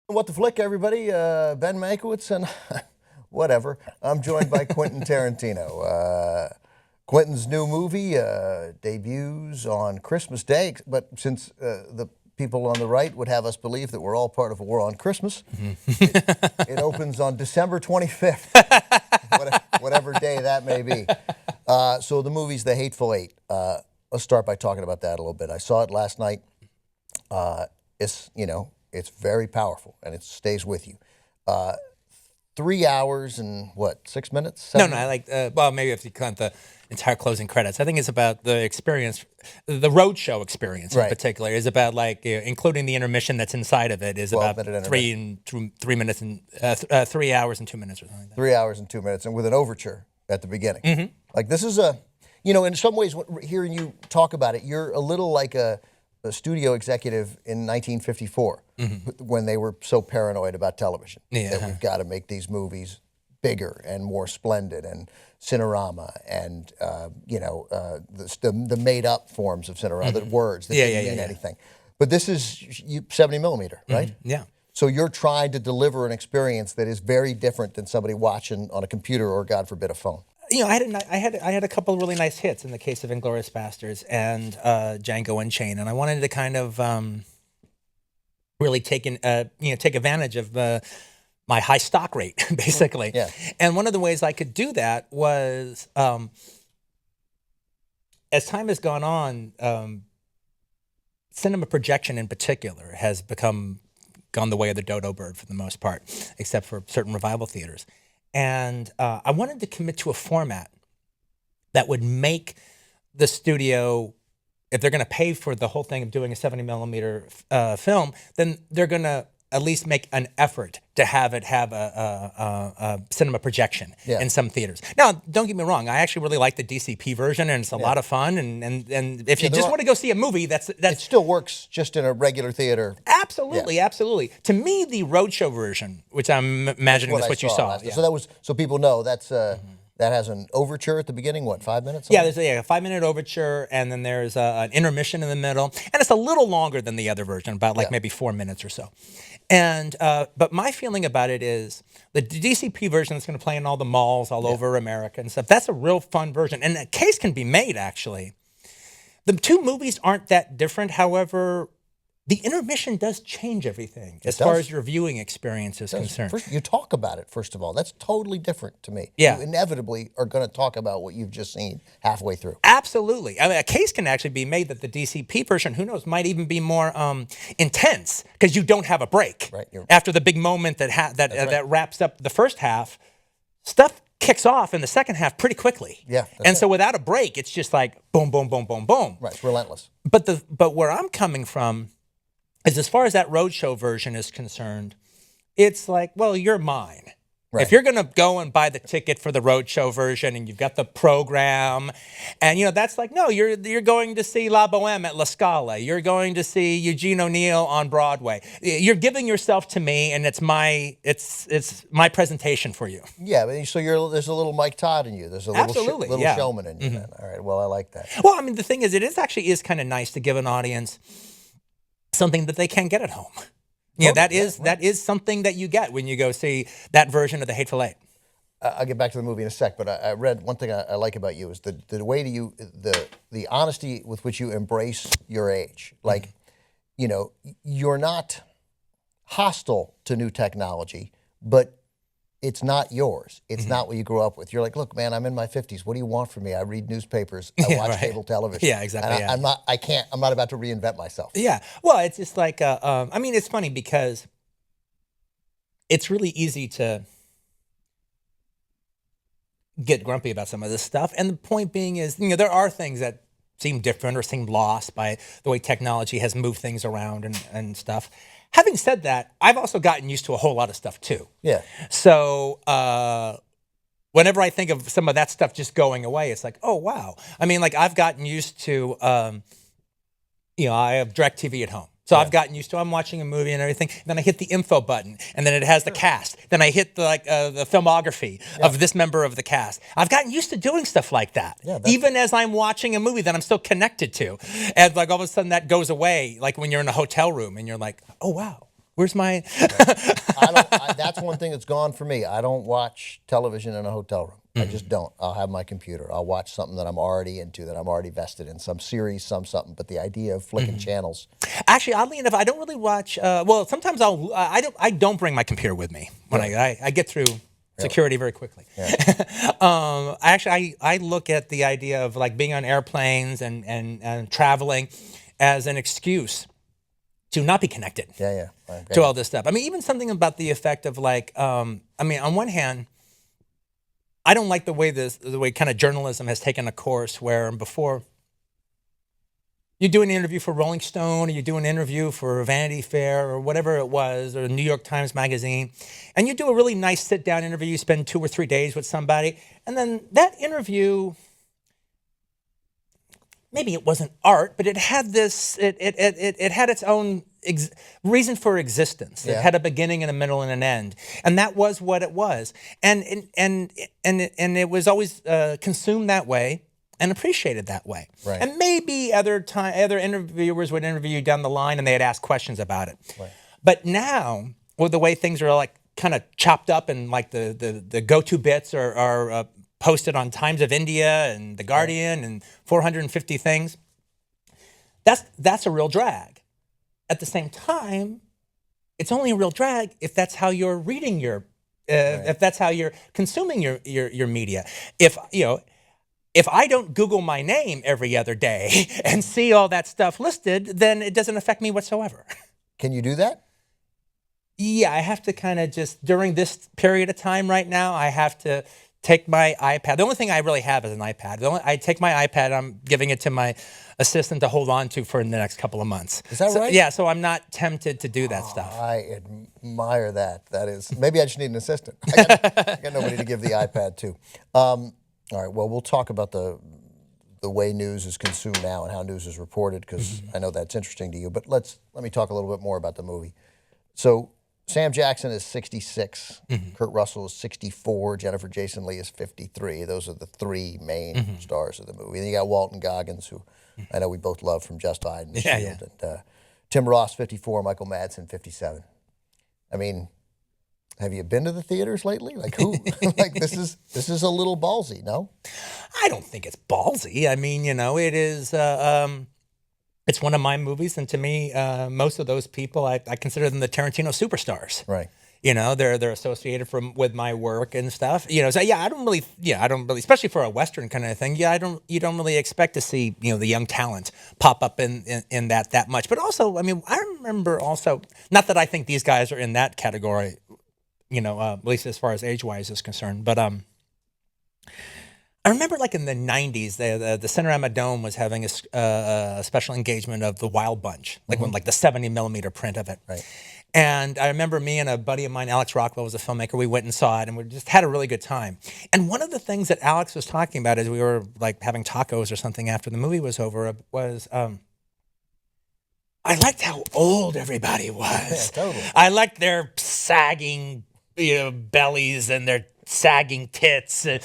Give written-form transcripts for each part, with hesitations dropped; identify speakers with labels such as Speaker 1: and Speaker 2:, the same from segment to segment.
Speaker 1: What the flick, everybody? Ben Mankiewicz and whatever. I'm joined by Quentin Tarantino. Quentin's new movie debuts on Christmas Day, but since the people on the right would have us believe that we're all part of a war on Christmas, it opens on December 25th, whatever day that may be. So the movie's The Hateful Eight. Let's start by talking about that a little bit. I saw it last night. It's very powerful, and it stays with you. 3 hours and what, 6 minutes?
Speaker 2: No, I like, well, maybe if you count the entire closing credits. I think it's about the experience, the roadshow experience in particular, is about including the intermission that's inside of it, is about 3 minutes and 3 hours and 2 minutes or something like that.
Speaker 1: 3 hours and 2 minutes, and with an overture at the beginning. Like this is in some ways, hearing you talk about it, you're a little like a studio executive in 1954 when they were so paranoid about television that we've got to make these movies bigger and more splendid and Cinerama and the made up forms of Cinerama, the words that didn't mean anything. But this is 70 millimeter, right?
Speaker 2: Yeah.
Speaker 1: So you're trying to deliver an experience that is very different than somebody watching on a computer or, God forbid, a phone.
Speaker 2: I had a couple of really nice hits in the case of Inglourious Basterds and Django Unchained, and I wanted to kind of really take advantage of my high stock rate, basically.
Speaker 1: Yeah.
Speaker 2: And one of the ways I could do that was, as time has gone on, cinema projection in particular has gone the way of the dodo bird for the most part, except for certain revival theaters. And I wanted to commit to a format that would make the studio, if they're going to pay for the whole thing of doing a 70 millimeter film, then they're going to at least make an effort to have it have a cinema projection in some theaters. Now, don't get me wrong. I actually really like the DCP version, and it's a lot of fun. And if you just want to go see a movie, it
Speaker 1: still works just in a regular theater.
Speaker 2: Absolutely, absolutely. To me, the roadshow version, which I'm imagining is what you saw.
Speaker 1: So people know that's that has an overture at the beginning. What, 5 minutes?
Speaker 2: Yeah, there's a 5-minute overture, and then there's an intermission in the middle, and it's a little longer than the other version, about maybe 4 minutes or so. And but my feeling about it is the DCP version that's going to play in all the malls all over America and stuff. That's a real fun version, and a case can be made actually. The two movies aren't that different, however. The intermission does change everything as far as your viewing experience is concerned.
Speaker 1: First, you talk about it, first of all. That's totally different to me.
Speaker 2: Yeah.
Speaker 1: You inevitably are going to talk about what you've just seen halfway through.
Speaker 2: Absolutely. I mean, a case can actually be made that the DCP version, who knows, might even be more intense because you don't have a break.
Speaker 1: Right.
Speaker 2: After the big moment that wraps up the first half, stuff kicks off in the second half pretty quickly.
Speaker 1: Yeah.
Speaker 2: And so without a break, it's just like boom, boom, boom, boom, boom.
Speaker 1: Right. It's relentless.
Speaker 2: But where I'm coming from is, as far as that roadshow version is concerned, it's like, well, you're mine. Right. If you're going to go and buy the ticket for the roadshow version and you've got the program, and that's like, no, you're going to see La Boheme at La Scala. You're going to see Eugene O'Neill on Broadway. You're giving yourself to me, and it's my presentation for you.
Speaker 1: Yeah, so there's a little Mike Todd in you. There's a little showman in you. Then. All right, well, I like that.
Speaker 2: Well, I mean, the thing is, it actually is kind of nice to give an audience something that they can't get at home. That is something that you get when you go see that version of The Hateful Eight.
Speaker 1: I'll get back to the movie in a sec, but I read one thing I like about you is the way the honesty with which you embrace your age. Like, you're not hostile to new technology, but it's not yours. It's not what you grew up with. You're like, look, man, I'm in my 50s. What do you want from me? I read newspapers. I watch cable television.
Speaker 2: Yeah, exactly.
Speaker 1: And I'm not about to reinvent myself.
Speaker 2: Yeah. Well, it's just like, I mean, it's funny because it's really easy to get grumpy about some of this stuff. And the point being is, there are things that seem different or seem lost by the way technology has moved things around and stuff. Having said that, I've also gotten used to a whole lot of stuff too.
Speaker 1: Yeah.
Speaker 2: So whenever I think of some of that stuff just going away, it's like, oh, wow. I mean, like, I've gotten used to, I have DirecTV at home. So I've gotten used to, I'm watching a movie and everything. Then I hit the info button, and then it has the cast. Then I hit the filmography of this member of the cast. I've gotten used to doing stuff like that. Yeah, even as I'm watching a movie that I'm still connected to. And like all of a sudden that goes away, like when you're in a hotel room and you're like, oh, wow. Where's my?
Speaker 1: That's one thing that's gone for me. I don't watch television in a hotel room. I just don't. I'll have my computer. I'll watch something that I'm already into, that I'm already vested in, some series, something. But the idea of flicking channels.
Speaker 2: Actually, oddly enough, I don't really watch. Well, sometimes I don't bring my computer with me when I get through security very quickly.
Speaker 1: Yeah.
Speaker 2: I look at the idea of like being on airplanes and traveling as an excuse to not be connected.
Speaker 1: Yeah. Okay.
Speaker 2: To all this stuff. I mean, even something about the effect of like, I mean, on one hand, I don't like the way kind of journalism has taken a course where before you do an interview for Rolling Stone or you do an interview for Vanity Fair or whatever it was, or the New York Times Magazine, and you do a really nice sit-down interview, you spend 2 or 3 days with somebody, and then that interview, maybe it wasn't art, but it had this, it had its own reason for existence. It had a beginning and a middle and an end, and that was what it was. And it was always consumed that way and appreciated that way.
Speaker 1: Right.
Speaker 2: And maybe other interviewers would interview you down the line, and they'd ask questions about it.
Speaker 1: Right.
Speaker 2: But now, with the way things are like kind of chopped up, and like the go-to bits are posted on Times of India and The Guardian and 450 things, that's a real drag. At the same time, it's only a real drag if that's how you're reading if that's how you're consuming your media. If I don't Google my name every other day and see all that stuff listed, then it doesn't affect me whatsoever.
Speaker 1: Can you do that?
Speaker 2: Yeah, I have to kind of just, during this period of time right now, I have to take my iPad. The only thing I really have is an iPad. I take my iPad, I'm giving it to my assistant to hold on to for the next couple of months.
Speaker 1: Is that right?
Speaker 2: Yeah, so I'm not tempted to do that stuff.
Speaker 1: I admire that. That is, maybe I just need an assistant. I got nobody to give the iPad to. All right, well, we'll talk about the way news is consumed now and how news is reported, because I know that's interesting to you. But let me talk a little bit more about the movie. So Sam Jackson is 66, Kurt Russell is 64, Jennifer Jason Leigh is 53. Those are the 3 main stars of the movie. And you got Walton Goggins, who I know we both love from Justified and The Shield. And Tim Ross, 54, Michael Madsen, 57. I mean, have you been to the theaters lately? Like who? Like this is a little ballsy, no?
Speaker 2: I don't think it's ballsy. I mean, it is. It's one of my movies, and to me, most of those people, I consider them the Tarantino superstars.
Speaker 1: Right.
Speaker 2: They're associated with my work and stuff. So I don't really, especially for a Western kind of thing. You don't really expect to see, the young talent pop up in that much. But also, I mean, I remember also, not that I think these guys are in that category, at least as far as age-wise is concerned, but I remember like in the 90s, the Cinerama Dome was having a special engagement of The Wild Bunch, like when like the 70 millimeter print of it.
Speaker 1: Right.
Speaker 2: And I remember me and a buddy of mine, Alex Rockwell, was a filmmaker. We went and saw it, and we just had a really good time. And one of the things that Alex was talking about as we were like having tacos or something after the movie was over was I liked how old everybody was.
Speaker 1: Yeah, totally.
Speaker 2: I liked their sagging bellies and their sagging tits, and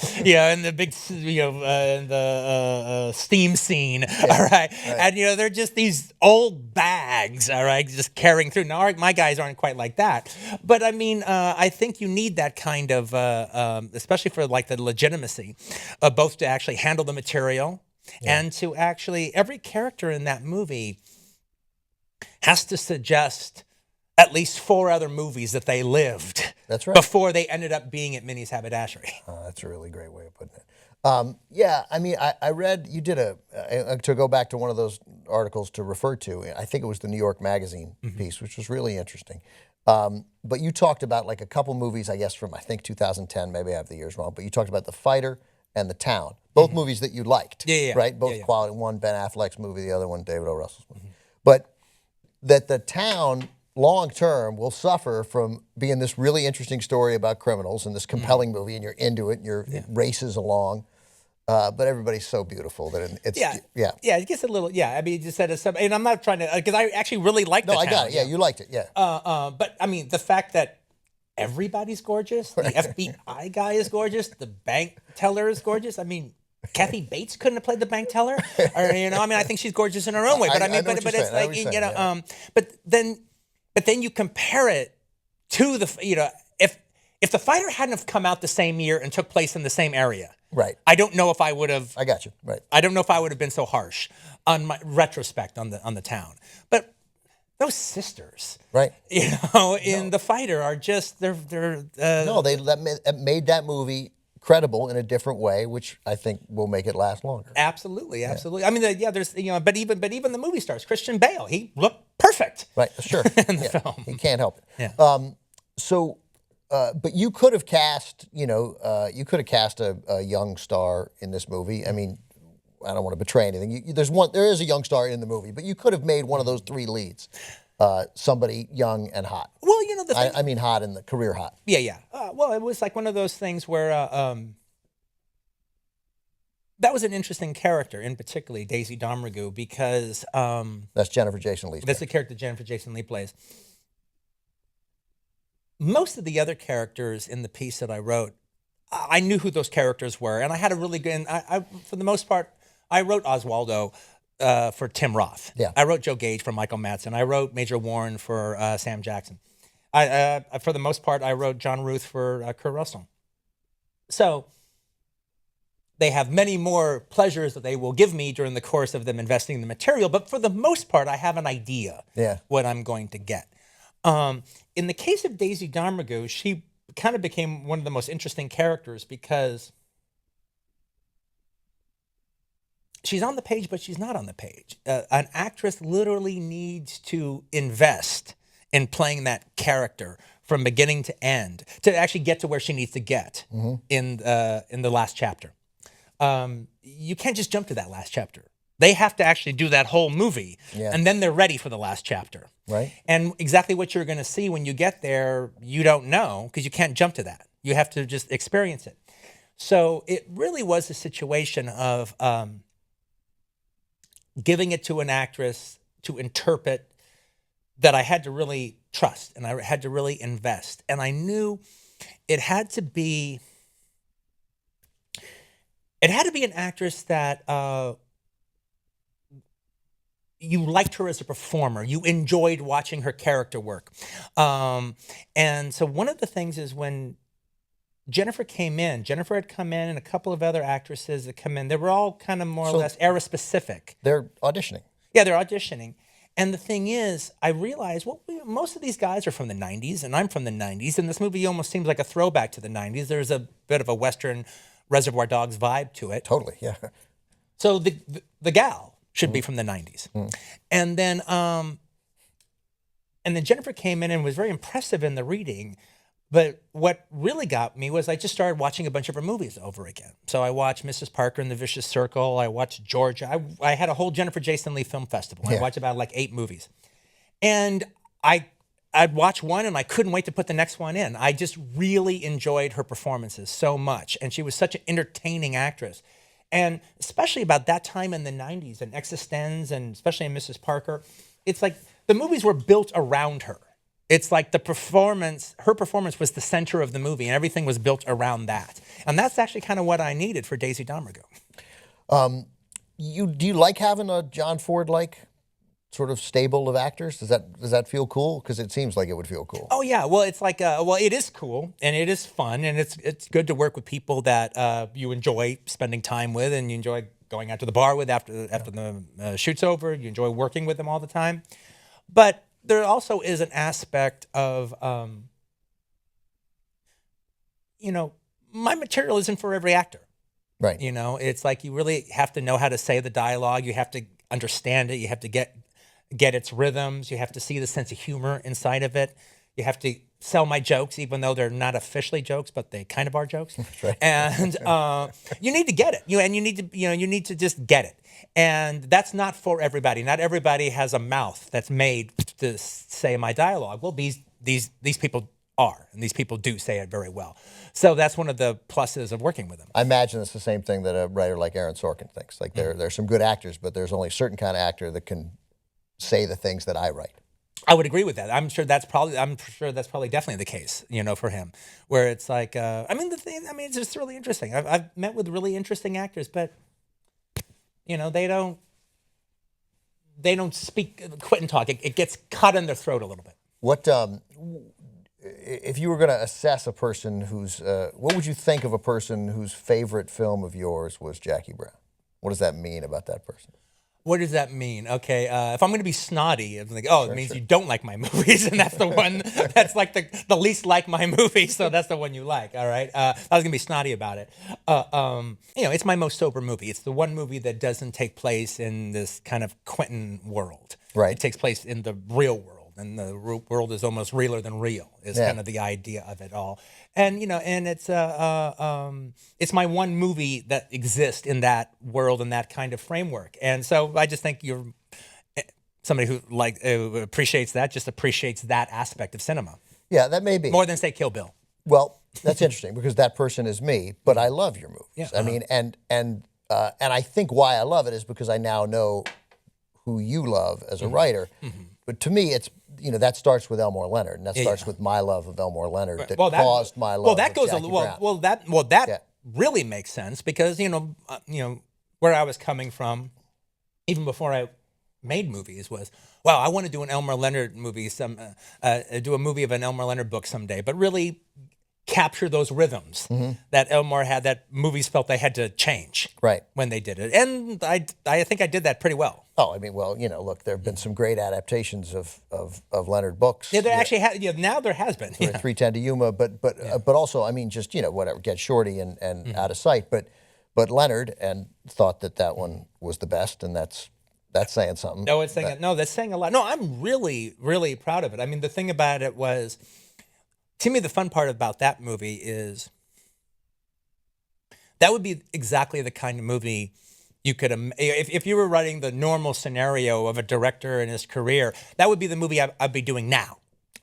Speaker 2: the big, the steam scene, all right? And, they're just these old bags, all right, just carrying through. Now, my guys aren't quite like that, but I mean, I think you need that kind of, especially for like the legitimacy, both to actually handle the material and to actually, every character in that movie has to suggest at least 4 other movies that they lived.
Speaker 1: That's right.
Speaker 2: Before they ended up being at Minnie's Haberdashery.
Speaker 1: That's a really great way of putting it. Yeah, I mean, I read, you did to go back to one of those articles to refer to, I think it was the New York Magazine piece, which was really interesting. But you talked about like a couple movies, I guess, from I think 2010, maybe I have the years wrong, but you talked about The Fighter and The Town, both movies that you liked, right? Both quality, one Ben Affleck's movie, the other one David O. Russell's movie. But that The Town, long term, will suffer from being this really interesting story about criminals and this compelling movie, and you're into it, and it races along. But everybody's so beautiful that it's
Speaker 2: it gets a little I mean, you just said and I'm not trying to, because I actually really liked The Town.
Speaker 1: I got it. Yeah, you liked it. Yeah.
Speaker 2: But I mean, the fact that everybody's gorgeous, the FBI guy is gorgeous, the bank teller is gorgeous. I mean, Kathy Bates couldn't have played the bank teller, or I mean, I think she's gorgeous in her own way. But I mean, but it's like but then But then you compare it to if the fighter hadn't have come out the same year and took place in the same area,
Speaker 1: Right.
Speaker 2: I don't know if I would have.
Speaker 1: I got you. Right.
Speaker 2: I don't know if I would have been so harsh on my retrospect on the town. But those sisters,
Speaker 1: Right.
Speaker 2: in The Fighter are just they're
Speaker 1: No, they made that movie credible in a different way, which I think will make it last longer.
Speaker 2: absolutely. I mean, there's but even the movie stars, Christian Bale, he looked perfect.
Speaker 1: Right. Sure.
Speaker 2: In the film.
Speaker 1: You can't help it.
Speaker 2: Yeah.
Speaker 1: But you could have cast, a young star in this movie. I mean, I don't want to betray anything. There is a young star in the movie, but you could have made one of those three leads, somebody young and hot.
Speaker 2: Well, the thing,
Speaker 1: I mean, hot in the career hot.
Speaker 2: yeah. Well, it was like one of those things where that was an interesting character, in particularly Daisy Domergue, because
Speaker 1: That's Jennifer Jason Leigh.
Speaker 2: that's the character Jennifer Jason Leigh plays. Most of the other characters in the piece that I wrote, I knew who those characters were, and I had a really good. And I for the most part, I wrote Oswaldo for Tim Roth.
Speaker 1: Yeah.
Speaker 2: I wrote Joe Gage for Michael Madsen. I wrote Major Warren for Sam Jackson. I for the most part, I wrote John Ruth for Kurt Russell. So they have many more pleasures that they will give me during the course of them investing in the material, but for the most part, I have an idea what I'm going to get. In the case of Daisy Domergue, she kind of became one of the most interesting characters because she's on the page, but she's not on the page. An actress literally needs to invest in playing that character from beginning to end to actually get to where she needs to get in the last chapter. You can't just jump to that last chapter. They have to actually do that whole movie, and then they're ready for the last chapter.
Speaker 1: Right.
Speaker 2: And exactly what you're going to see when you get there, you don't know because you can't jump to that. You have to just experience it. So it really was a situation of giving it to an actress to interpret that I had to really trust and I had to really invest. And I knew it had to be an actress that you liked her as a performer. You enjoyed watching her character work. And so one of the things is when Jennifer had come in and a couple of other actresses that come in. They were all kind of more or less era specific.
Speaker 1: They're auditioning.
Speaker 2: Yeah, they're auditioning. And the thing is, I realized, most of these guys are from the 90s, and I'm from the 90s, and this movie almost seems like a throwback to the 90s. There's a bit of a Western Reservoir Dogs vibe to it.
Speaker 1: Totally, yeah.
Speaker 2: So the gal should be from the 90s. And then Jennifer came in and was very impressive in the reading. But what really got me was I just started watching a bunch of her movies over again. So I watched Mrs. Parker and the Vicious Circle. I watched Georgia. I had a whole Jennifer Jason Leigh film festival. I watched about 8 movies. And I'd watch one and I couldn't wait to put the next one in. I just really enjoyed her performances so much. And she was such an entertaining actress. And especially about that time in the 90s and Existenz and especially in Mrs. Parker, it's like the movies were built around her. It's like her performance was the center of the movie and everything was built around that. And that's actually kind of what I needed for Daisy Domergue.
Speaker 1: Do you like having a John Ford-like sort of stable of actors? Does that feel cool? Because it seems like it would feel cool.
Speaker 2: Oh yeah, well it's like it is cool and it is fun and it's good to work with people that you enjoy spending time with and you enjoy going out to the bar with after the shoot's over. You enjoy working with them all the time, but there also is an aspect of my material isn't for every actor.
Speaker 1: Right.
Speaker 2: It's like you really have to know how to say the dialogue. You have to understand it. You have to get its rhythms. You have to see the sense of humor inside of it. You have to sell my jokes, even though they're not officially jokes, but they kind of are jokes.
Speaker 1: Right.
Speaker 2: And you need to get it. You need to just get it. And that's not for everybody. Not everybody has a mouth that's made to say my dialogue. Well, these people are, and these people do say it very well. So that's one of the pluses of working with them.
Speaker 1: I imagine it's the same thing that a writer like Aaron Sorkin thinks. Like there's some good actors, but there's only a certain kind of actor that can say the things that I write.
Speaker 2: I would agree with that. I'm sure that's probably definitely the case, for him, where it's like, it's just really interesting. I've met with really interesting actors, but they don't speak Quentin talk. It gets cut in their throat a little bit.
Speaker 1: What if you were going to assess a person who's what would you think of a person whose favorite film of yours was Jackie Brown? What does that mean about that person?
Speaker 2: What does that mean? Okay, if I'm going to be snotty, I'm like, oh, it means you don't like my movies, and that's the one that's like the least like my movie, so that's the one you like. All right, I was going to be snotty about it. It's my most sober movie. It's the one movie that doesn't take place in this kind of Quentin world.
Speaker 1: Right.
Speaker 2: It takes place in the real world. And the world is almost realer than real. Is kind of the idea of it all, and it's my one movie that exists in that world and that kind of framework. And so I just think you're somebody who appreciates that, just appreciates that aspect of cinema.
Speaker 1: Yeah, that may be
Speaker 2: more than say Kill Bill.
Speaker 1: Well, that's interesting because that person is me, but I love your movies.
Speaker 2: Yeah,
Speaker 1: I mean, and I think why I love it is because I now know who you love as a writer. Mm-hmm. But to me, it's that starts with Elmore Leonard, and that starts with my love of Elmore Leonard that caused my love.
Speaker 2: Well, that
Speaker 1: of
Speaker 2: goes
Speaker 1: Jackie Brown.
Speaker 2: That really makes sense because where I was coming from, even before I made movies, was I want to do an Elmore Leonard movie, do a movie of an Elmore Leonard book someday, but really capture those rhythms that Elmore had, that movies felt they had to change when they did it, and I think I did that pretty well.
Speaker 1: Oh, I mean, look, there have been some great adaptations of Leonard books.
Speaker 2: Yeah, there actually now there has been.
Speaker 1: 310 to Yuma, but also, I mean, just whatever, Get Shorty and Out of Sight, but Leonard and thought that one was the best, and that's saying something.
Speaker 2: No, that's saying a lot. No, I'm really, really proud of it. I mean, the thing about it was, to me, the fun part about that movie is that would be exactly the kind of movie you could, if you were writing the normal scenario of a director in his career, that would be the movie I'd be doing now.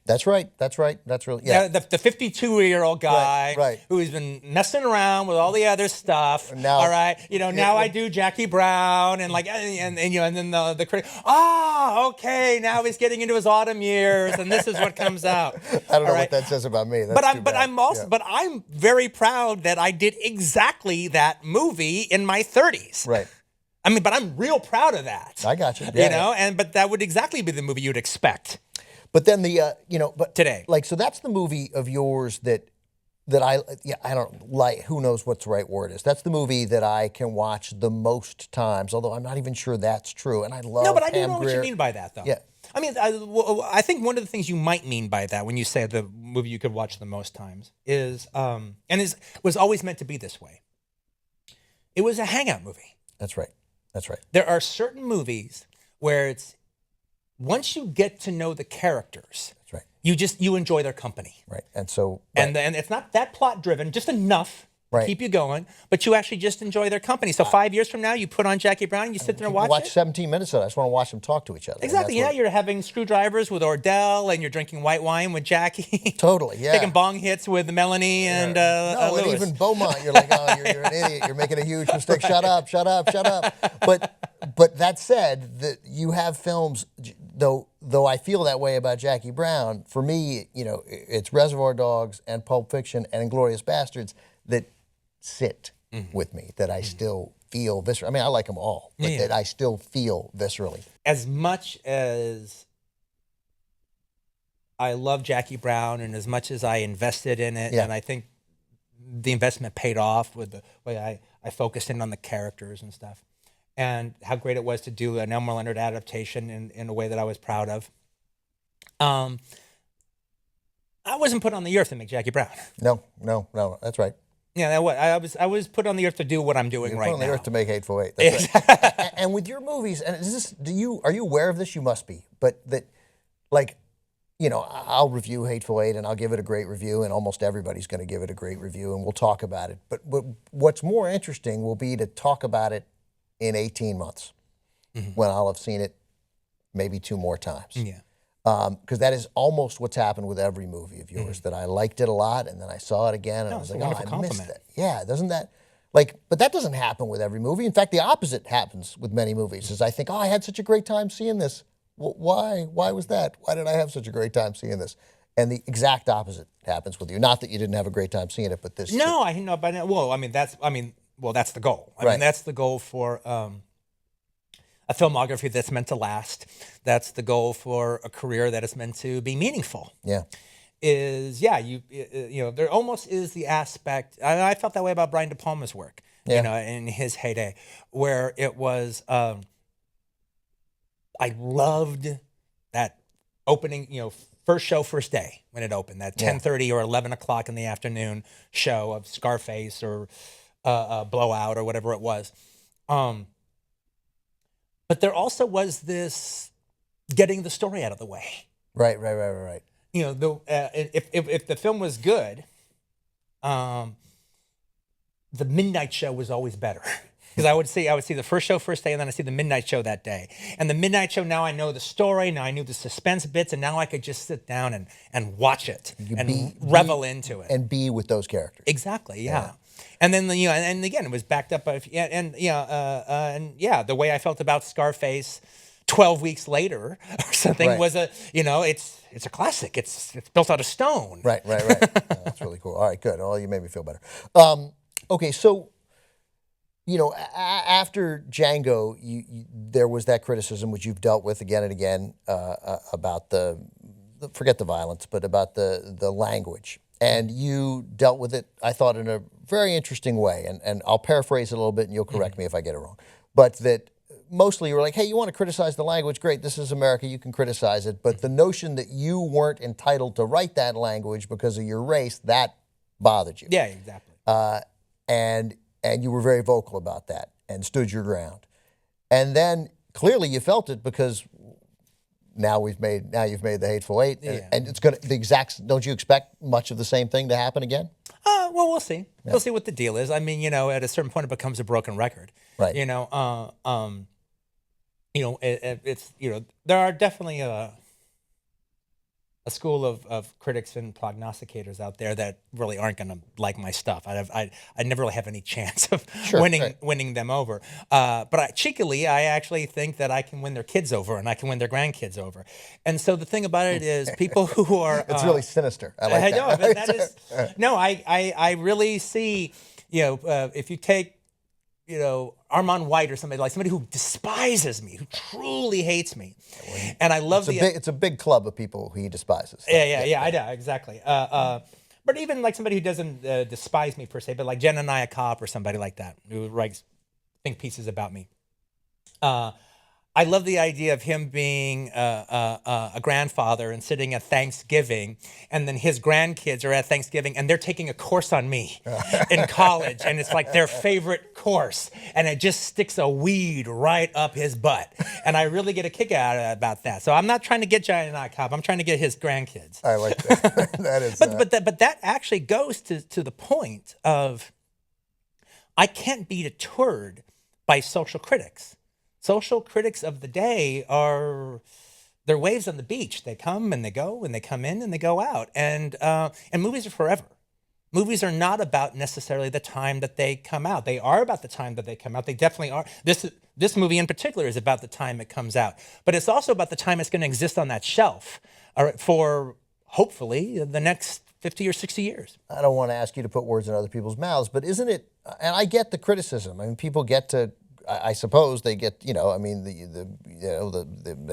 Speaker 1: That's right. That's really, yeah.
Speaker 2: The 52-year-old guy who's been messing around with all the other stuff. Now, all right, now I do Jackie Brown and then the critic. Okay, now he's getting into his autumn years, and this is what comes out.
Speaker 1: I don't know what that says about me.
Speaker 2: But I'm very proud that I did exactly that movie in my 30s.
Speaker 1: Right.
Speaker 2: I mean, but I'm real proud of that.
Speaker 1: I got you.
Speaker 2: But that would exactly be the movie you'd expect.
Speaker 1: But then but
Speaker 2: today,
Speaker 1: so that's the movie of yours that I don't like. Who knows what the right word is? That's the movie that I can watch the most times. Although I'm not even sure that's true. And I love.
Speaker 2: No, but I do know what you mean by that, though.
Speaker 1: Yeah.
Speaker 2: I mean, I think one of the things you might mean by that when you say the movie you could watch the most times is, was always meant to be this way. It was a hangout movie.
Speaker 1: That's right.
Speaker 2: There are certain movies where it's, once you get to know the characters,
Speaker 1: that's right,
Speaker 2: you enjoy their company.
Speaker 1: Right. And so
Speaker 2: and it's not that plot driven, just enough to keep you going, but you actually just enjoy their company. So 5 years from now, you put on Jackie Brown, you sit there and watch it.
Speaker 1: 17 minutes of it. I just want to watch them talk to each other.
Speaker 2: Exactly. You're having screwdrivers with Ordell, and you're drinking white wine with Jackie.
Speaker 1: Totally, yeah.
Speaker 2: Taking bong hits with Melanie and Lewis.
Speaker 1: And even Beaumont, you're like, oh, you're an idiot. You're making a huge mistake. Shut up. But that said, that you have films, though I feel that way about Jackie Brown, for me, it's Reservoir Dogs and Pulp Fiction and Inglourious Bastards that sit with me, that I still feel viscerally. I mean, I like them all, but that I still feel viscerally.
Speaker 2: As much as I love Jackie Brown and as much as I invested in it, and I think the investment paid off with the way I focused in on the characters and stuff, and how great it was to do an Elmore Leonard adaptation in a way that I was proud of. I wasn't put on the earth to make Jackie Brown.
Speaker 1: No, that's right.
Speaker 2: Yeah, I was put on the earth to do what I'm doing right now.
Speaker 1: Put on the earth to make Hateful Eight. That's right. And with your movies, and are you aware of this? You must be. But that, I'll review Hateful Eight and I'll give it a great review, and almost everybody's going to give it a great review, and we'll talk about it. But what's more interesting will be to talk about it in 18 months when I'll have seen it maybe 2 more times.
Speaker 2: Yeah.
Speaker 1: Because that is almost what's happened with every movie of yours, that I liked it a lot, and then I saw it again, and I was like, I missed it. Yeah, doesn't that, but that doesn't happen with every movie. In fact, the opposite happens with many movies, is I think, I had such a great time seeing this. Well, why? Why was that? Why did I have such a great time seeing this? And the exact opposite happens with you. Not that you didn't have a great time seeing it, but this.
Speaker 2: No, I know, but that's the goal. I mean, that's the goal for. a filmography that's meant to last. That's the goal for a career that is meant to be meaningful.
Speaker 1: Yeah.
Speaker 2: There almost is the aspect. I felt that way about Brian De Palma's work.
Speaker 1: Yeah.
Speaker 2: In his heyday, where it was. I loved that opening. First show, first day when it opened. That 10:30 or 11 o'clock in the afternoon show of Scarface or Blowout or whatever it was. But there also was this getting the story out of the way.
Speaker 1: Right.
Speaker 2: If the film was good, the midnight show was always better. Because I would see the first show first day, and then I see the midnight show that day. And the midnight show, now I know the story, now I knew the suspense bits, and now I could just sit down and watch it and revel into it
Speaker 1: and be with those characters.
Speaker 2: Exactly, yeah. And then and again, it was backed up by the way I felt about Scarface 12 weeks later or something was it's a classic. It's built out of stone.
Speaker 1: Right. That's really cool. All right, good. Oh, you made me feel better. Okay, so after Django, there was that criticism which you've dealt with again and again about forget the violence, but about the language. And you dealt with it, I thought, in a very interesting way. And I'll paraphrase it a little bit, and you'll correct me if I get it wrong. But that mostly you were like, hey, you want to criticize the language? Great, this is America, you can criticize it. But the notion that you weren't entitled to write that language because of your race, that bothered you.
Speaker 2: Yeah, exactly.
Speaker 1: And you were very vocal about that and stood your ground. And then clearly you felt it because now you've made the Hateful Eight, and it's going to don't you expect much of the same thing to happen again?
Speaker 2: Well, we'll see. Yeah. We'll see what the deal is. I mean, at a certain point it becomes a broken record.
Speaker 1: Right.
Speaker 2: There are definitely a school of critics and prognosticators out there that really aren't going to like my stuff. I never really have any chance of winning them over. But I actually think that I can win their kids over and I can win their grandkids over. And so the thing about it is, people who are
Speaker 1: it's really sinister. I like that.
Speaker 2: No, but that is no. I really see. If you take Armand White or somebody who despises me, who truly hates me, and I love
Speaker 1: it's a big club of people who he despises. So.
Speaker 2: Yeah, I know, exactly. But even like somebody who doesn't despise me per se, but like Jenaniah Cobb or somebody like that who writes think pieces about me. I love the idea of him being a grandfather and sitting at Thanksgiving, and then his grandkids are at Thanksgiving, and they're taking a course on me in college, and it's like their favorite course, and it just sticks a weed right up his butt, and I really get a kick out about that. So I'm not trying to get Jenaniah Cobb; I'm trying to get his grandkids.
Speaker 1: I like that. That is,
Speaker 2: but that actually goes to the point of I can't be deterred by social critics. Social critics of the day they're waves on the beach. They come and they go, and they come in and they go out. And movies are forever. Movies are not about necessarily the time that they come out. They are about the time that they come out. They definitely are. This movie in particular is about the time it comes out. But it's also about the time it's going to exist on that shelf for hopefully the next 50 or 60 years.
Speaker 1: I don't want to ask you to put words in other people's mouths, but isn't it, and I get the criticism. I mean, people get to, I suppose they get, the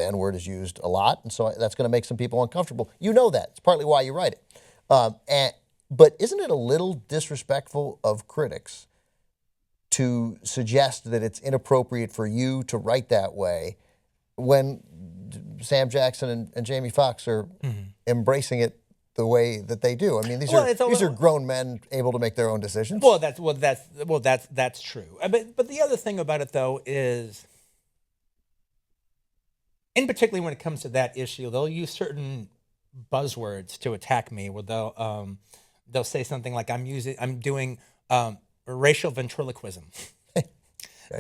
Speaker 1: N-word is used a lot, and so that's going to make some people uncomfortable. You know that. It's partly why you write it. But isn't it a little disrespectful of critics to suggest that it's inappropriate for you to write that way when Sam Jackson and Jamie Foxx are embracing it the way that they do? I mean, these are grown men able to make their own decisions.
Speaker 2: That's true. But the other thing about it though is, in particular when it comes to that issue, they'll use certain buzzwords to attack me. Where they'll say something like I'm doing racial ventriloquism. Okay.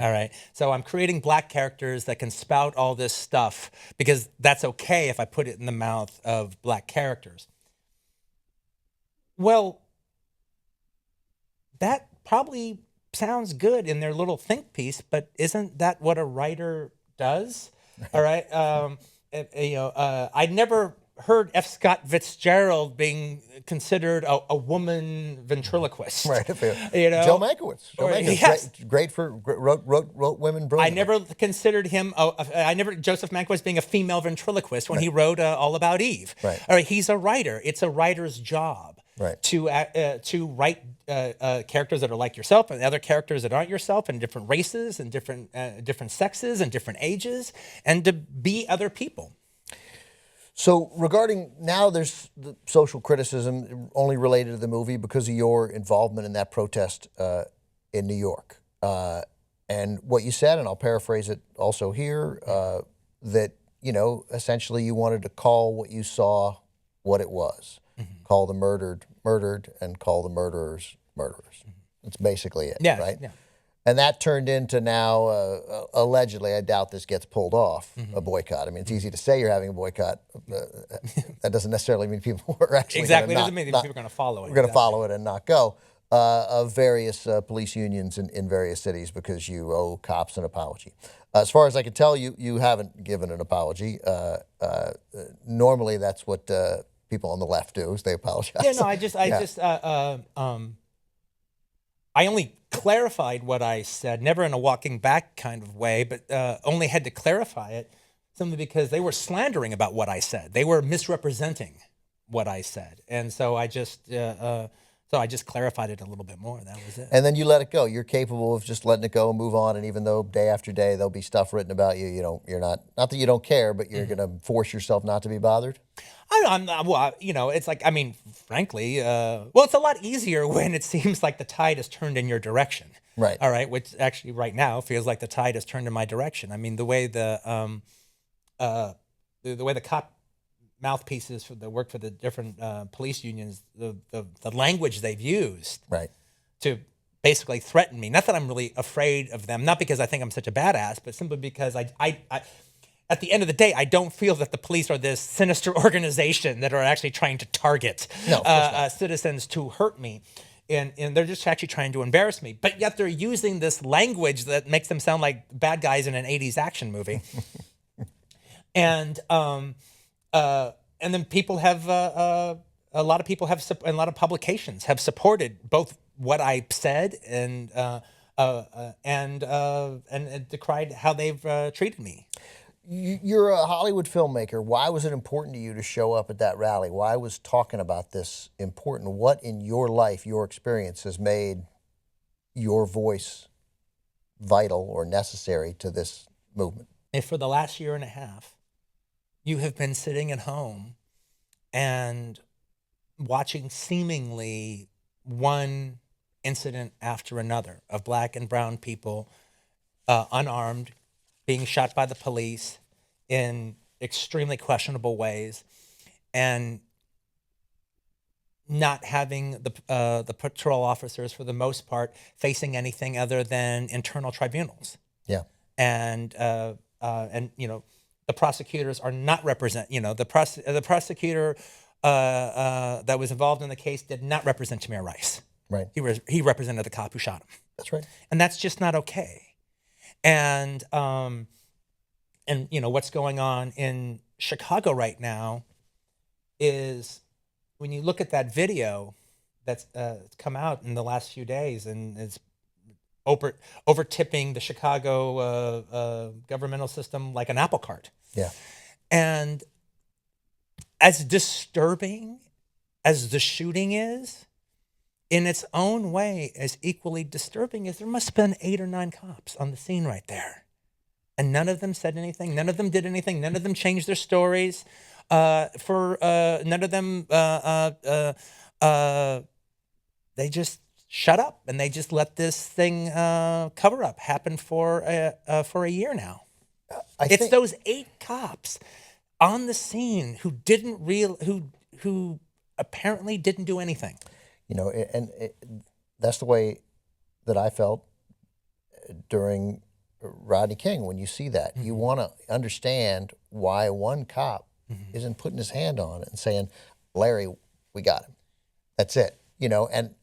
Speaker 2: All right. So I'm creating black characters that can spout all this stuff because that's okay if I put it in the mouth of black characters. Well, that probably sounds good in their little think piece, but isn't that what a writer does? All right. I never heard F. Scott Fitzgerald being considered a woman ventriloquist.
Speaker 1: Right.
Speaker 2: You know,
Speaker 1: Joe Mankiewicz. Joe
Speaker 2: Or-
Speaker 1: Mankiewicz,
Speaker 2: yes.
Speaker 1: great for wrote women
Speaker 2: I
Speaker 1: brilliantly.
Speaker 2: never considered him. Joseph Mankiewicz being a female ventriloquist when he wrote All About Eve.
Speaker 1: Right.
Speaker 2: All right. He's a writer. It's a writer's job.
Speaker 1: Right.
Speaker 2: To write characters that are like yourself and other characters that aren't yourself, and different races and different sexes and different ages, and to be other people.
Speaker 1: So regarding now, there's the social criticism only related to the movie because of your involvement in that protest in New York. And what you said, and I'll paraphrase it also here, that, you know, essentially you wanted to call what you saw what it was. Call the murdered, and call the murderers, murderers. That's basically it, right?
Speaker 2: Yeah.
Speaker 1: And that turned into now, allegedly, I doubt this gets pulled off, a boycott. I mean, it's easy to say you're having a boycott. That doesn't necessarily mean people are actually
Speaker 2: Exactly. It doesn't mean that people are going to follow it.
Speaker 1: We're going to follow it and not go. Of various police unions in various cities because you owe cops an apology. As far as I can tell, you haven't given an apology. Normally, that's what people on the left do, is they apologize.
Speaker 2: Yeah, no, I only clarified what I said, never in a walking back kind of way, but only had to clarify it simply because they were slandering about what I said. They were misrepresenting what I said, and so I just clarified it a little bit more. That was it.
Speaker 1: And then you let it go. You're capable of just letting it go and move on. And even though day after day there'll be stuff written about you, you're not that you don't care, but you're going to force yourself not to be bothered.
Speaker 2: Well, you know, it's like, I mean, frankly, it's a lot easier when it seems like the tide has turned in your direction.
Speaker 1: Right.
Speaker 2: All right. Which actually right now feels like the tide has turned in my direction. I mean, the way the cop mouthpieces for the work for the different police unions, the language they've used
Speaker 1: Right.
Speaker 2: to basically threaten me. Not that I'm really afraid of them, not because I think I'm such a badass, but simply because I at the end of the day, I don't feel that the police are this sinister organization that are actually trying to target citizens to hurt me. And they're just actually trying to embarrass me. But yet they're using this language that makes them sound like bad guys in an 80s action movie. And then people have, a lot of people have, and a lot of publications have supported both what I said and decried how they've treated me.
Speaker 1: You're a Hollywood filmmaker. Why was it important to you to show up at that rally? Why was talking about this important? What in your life, your experience, has made your voice vital or necessary to this movement?
Speaker 2: If for the last year and a half, you have been sitting at home and watching seemingly one incident after another of black and brown people, unarmed, being shot by the police in extremely questionable ways, and not having the patrol officers, for the most part, facing anything other than internal tribunals.
Speaker 1: Yeah.
Speaker 2: And you know, the prosecutors are not the prosecutor that was involved in the case did not represent Tamir Rice.
Speaker 1: Right.
Speaker 2: He represented the cop who shot him.
Speaker 1: That's right.
Speaker 2: And that's just not okay. And you know, what's going on in Chicago right now is, when you look at that video that's come out in the last few days, and it's over tipping the Chicago governmental system like an apple cart.
Speaker 1: Yeah.
Speaker 2: And as disturbing as the shooting is, in its own way, as equally disturbing as there must have been 8 or 9 cops on the scene right there. And none of them said anything. None of them did anything. None of them changed their stories. None of them, they just shut up, and they just let this thing cover up happen for a year now. It's those 8 cops on the scene who apparently didn't do anything.
Speaker 1: You know, that's the way that I felt during Rodney King. When you see that, you want to understand why one cop isn't putting his hand on it and saying, "Larry, we got him. That's it." You know, and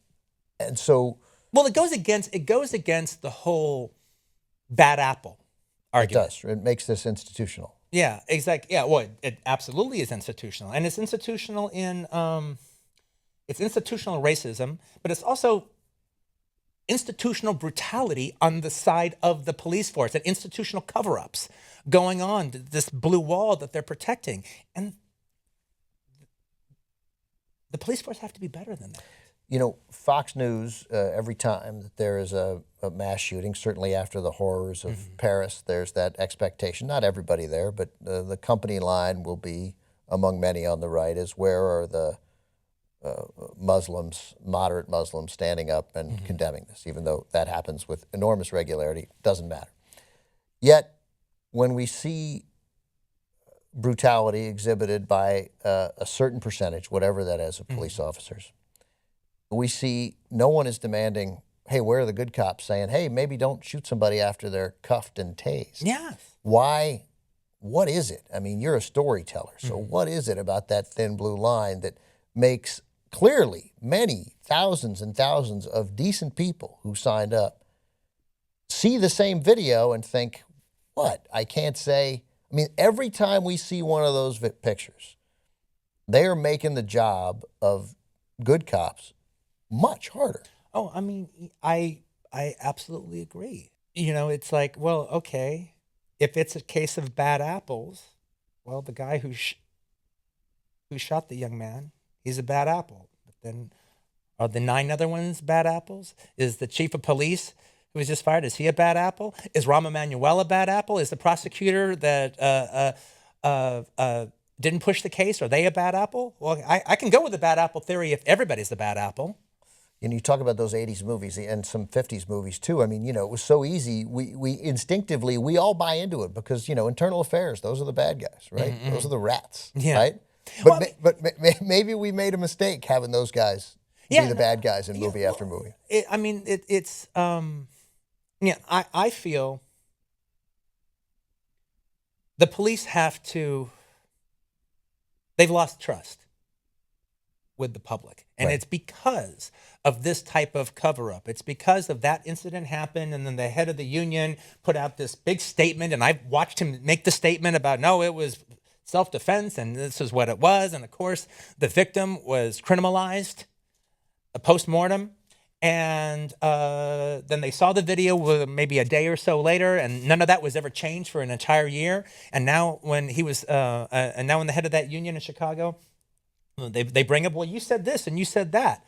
Speaker 1: so.
Speaker 2: Well, it goes against the whole bad apple argument.
Speaker 1: It does. It makes this institutional.
Speaker 2: Yeah, exactly. Yeah, well, it absolutely is institutional, and it's institutional in it's institutional racism, but it's also institutional brutality on the side of the police force and institutional cover-ups going on. This blue wall that they're protecting, and the police force have to be better than that.
Speaker 1: You know, Fox News, every time that there is a mass shooting, certainly after the horrors of Paris, there's that expectation, not everybody there, but the company line will be, among many on the right, is where are the Muslims, moderate Muslims, standing up and condemning this, even though that happens with enormous regularity, doesn't matter. Yet, when we see brutality exhibited by a certain percentage, whatever that is, of police officers, we see no one is demanding, hey, where are the good cops, saying, hey, maybe don't shoot somebody after they're cuffed and tased.
Speaker 2: Yes.
Speaker 1: Why? What is it? I mean, you're a storyteller, so what is it about that thin blue line that makes clearly many thousands and thousands of decent people who signed up see the same video and think, what? I can't say. I mean, every time we see one of those pictures, they are making the job of good cops much harder.
Speaker 2: Oh, I mean, I absolutely agree. You know, it's like, well, okay, if it's a case of bad apples, well, the guy who shot the young man, he's a bad apple. But then, are the 9 other ones bad apples? Is the chief of police who was just fired, is he a bad apple? Is Rahm Emanuel a bad apple? Is the prosecutor that didn't push the case, are they a bad apple? Well, I can go with the bad apple theory if everybody's the bad apple.
Speaker 1: And you talk about those 80s movies and some 50s movies too. I mean, you know, it was so easy. We instinctively, we all buy into it because, you know, internal affairs, those are the bad guys, right? Those are the rats, right? But, maybe we made a mistake having those guys be the bad guys in movie after movie.
Speaker 2: I feel the police they've lost trust with the public. And it's because of this type of cover-up. It's because of that incident happened, and then the head of the union put out this big statement, and I watched him make the statement about, no, it was self-defense, and this is what it was. And, of course, the victim was criminalized, a post-mortem. And then they saw the video maybe a day or so later, and none of that was ever changed for an entire year. And now when he was, and now when the head of that union in Chicago, they bring up, well, you said this and you said that.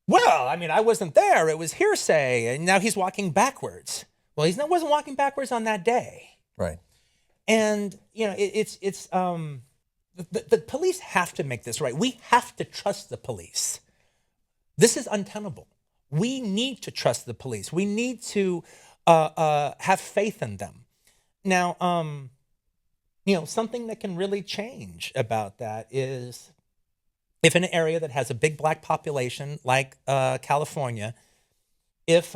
Speaker 2: Well, I mean, I wasn't there. It was hearsay. And now he's walking backwards. Well, he wasn't walking backwards on that day.
Speaker 1: Right.
Speaker 2: And, you know, the police have to make this right. We have to trust the police. This is untenable. We need to trust the police. We need to have faith in them. Now, you know, something that can really change about that is if in an area that has a big black population like California, if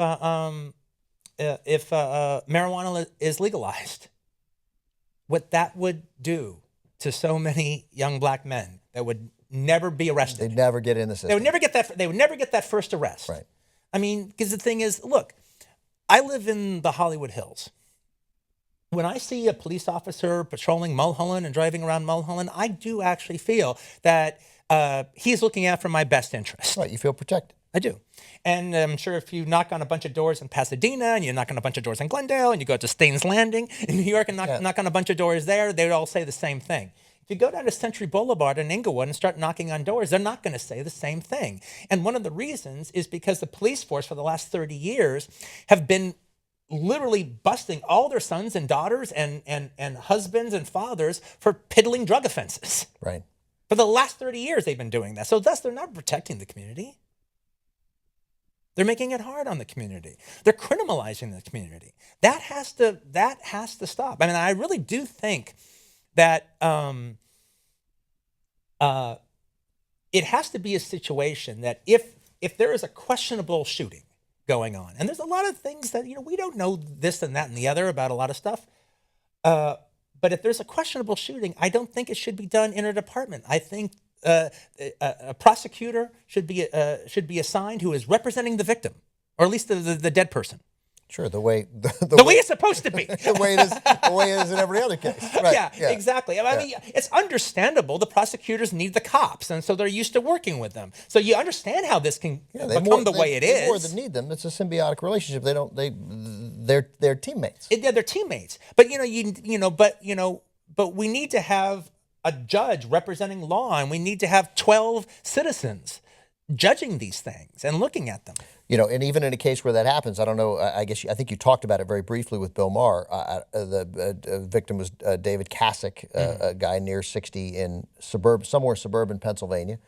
Speaker 2: marijuana is legalized, what that would do to so many young black men that would never be arrested.
Speaker 1: They'd never get in the system.
Speaker 2: They would never get that first arrest.
Speaker 1: Right.
Speaker 2: I mean, because the thing is, look, I live in the Hollywood Hills. When I see a police officer patrolling Mulholland and driving around Mulholland, I do actually feel that he's looking out for my best interest.
Speaker 1: Right, you feel protected.
Speaker 2: I do. And I'm sure if you knock on a bunch of doors in Pasadena and you knock on a bunch of doors in Glendale and you go to Staines Landing in New York and knock on a bunch of doors there, they would all say the same thing. If you go down to Century Boulevard in Inglewood and start knocking on doors, they're not going to say the same thing. And one of the reasons is because the police force for the last 30 years have been literally busting all their sons and daughters and husbands and fathers for piddling drug offenses.
Speaker 1: Right.
Speaker 2: For the last 30 years, they've been doing that. So thus, they're not protecting the community. They're making it hard on the community. They're criminalizing the community. That has to stop. I mean, I really do think that it has to be a situation that if there is a questionable shooting going on, and there's a lot of things that, you know, we don't know this and that and the other about a lot of stuff, but if there's a questionable shooting, I don't think it should be done in a department. I think a prosecutor should be assigned who is representing the victim, or at least the dead person,
Speaker 1: Sure, the way
Speaker 2: The way it's supposed to be.
Speaker 1: the way it is in every other case. Right.
Speaker 2: Yeah, exactly. I mean, it's understandable. The prosecutors need the cops, and so they're used to working with them. So you understand how this can become the way it is.
Speaker 1: More than need them. It's a symbiotic relationship. They're teammates.
Speaker 2: Yeah, they're teammates. But but we need to have a judge representing law, and we need to have 12 citizens judging these things and looking at them.
Speaker 1: And even in a case where that happens, I don't know. I think you talked about it very briefly with Bill Maher. The victim was David Kasich, a guy near 60 in somewhere suburban Pennsylvania,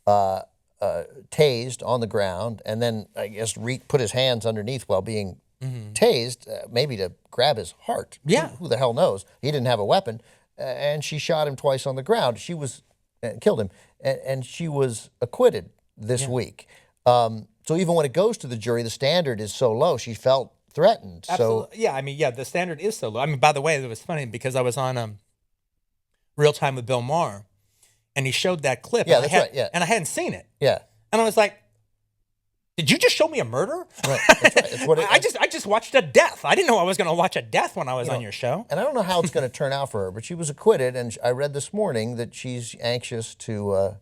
Speaker 1: tased on the ground, and then I guess put his hands underneath while being tased, maybe to grab his heart.
Speaker 2: Yeah,
Speaker 1: who the hell knows? He didn't have a weapon, and she shot him twice on the ground. She was killed him, and she was acquitted this week. So even when it goes to the jury, the standard is so low. She felt threatened.
Speaker 2: Absolutely. So the standard is so low. I mean, by the way, it was funny because I was on Real Time with Bill Maher, and he showed that clip.
Speaker 1: Yeah, that's right. Yeah,
Speaker 2: and I hadn't seen it.
Speaker 1: Yeah,
Speaker 2: and I was like, "Did you just show me a murder?"
Speaker 1: Right. That's right. It's what
Speaker 2: I just watched a death. I didn't know I was going to watch a death when I was on your show.
Speaker 1: And I don't know how it's going to turn out for her, but she was acquitted, and I read this morning that she's anxious to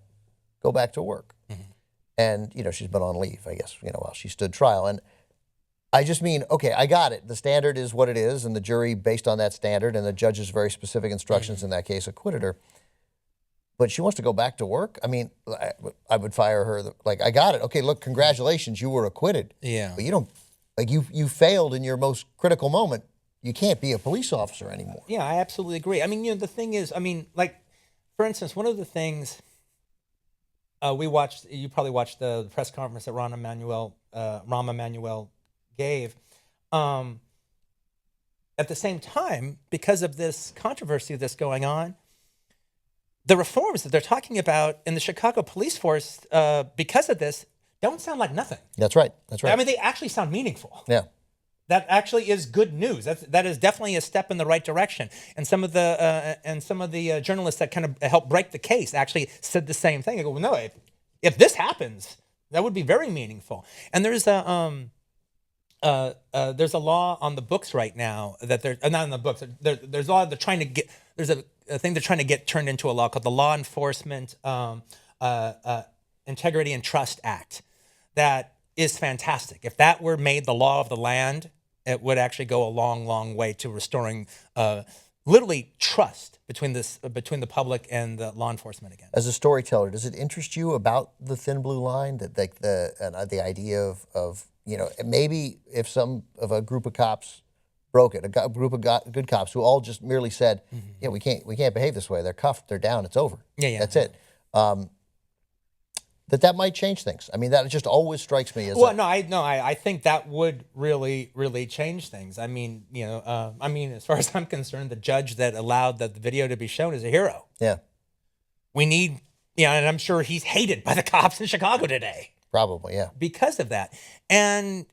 Speaker 1: go back to work. And, she's been on leave, I guess, while she stood trial. And I just mean, okay, I got it. The standard is what it is, and the jury, based on that standard, and the judge's very specific instructions in that case, acquitted her. But she wants to go back to work? I mean, I would fire her. Like, I got it. Okay, look, congratulations, you were acquitted.
Speaker 2: Yeah.
Speaker 1: But you don't, you failed in your most critical moment. You can't be a police officer anymore.
Speaker 2: Yeah, I absolutely agree. I mean, the thing is, for instance, one of the things... you probably watched the press conference that Rahm Emanuel gave. At the same time, because of this controversy that's going on, the reforms that they're talking about in the Chicago police force, because of this, don't sound like nothing.
Speaker 1: That's right. That's right.
Speaker 2: I mean, they actually sound meaningful.
Speaker 1: Yeah.
Speaker 2: That actually is good news. That is definitely a step in the right direction. And some of the journalists that kind of helped break the case actually said the same thing. They go, well, no, if this happens, that would be very meaningful. And there's a law on the books right now that they're not in the books. There's a law they're trying to get. There's a thing they're trying to get turned into a law called the Law Enforcement Integrity and Trust Act. That is fantastic. If that were made the law of the land, it would actually go a long, long way to restoring, literally, trust between the public and the law enforcement again.
Speaker 1: As a storyteller, does it interest you about the thin blue line, that the idea of maybe if some of a group of cops broke it, a group of good cops who all just merely said, "Yeah, we can't behave this way. They're cuffed. They're down. It's over.
Speaker 2: That's
Speaker 1: it." That might change things. I mean, that just always strikes me as
Speaker 2: I think that would really, really change things. I mean, as far as I'm concerned, the judge that allowed the video to be shown is a hero.
Speaker 1: Yeah.
Speaker 2: We need, and I'm sure he's hated by the cops in Chicago today.
Speaker 1: Probably, yeah.
Speaker 2: Because of that. And,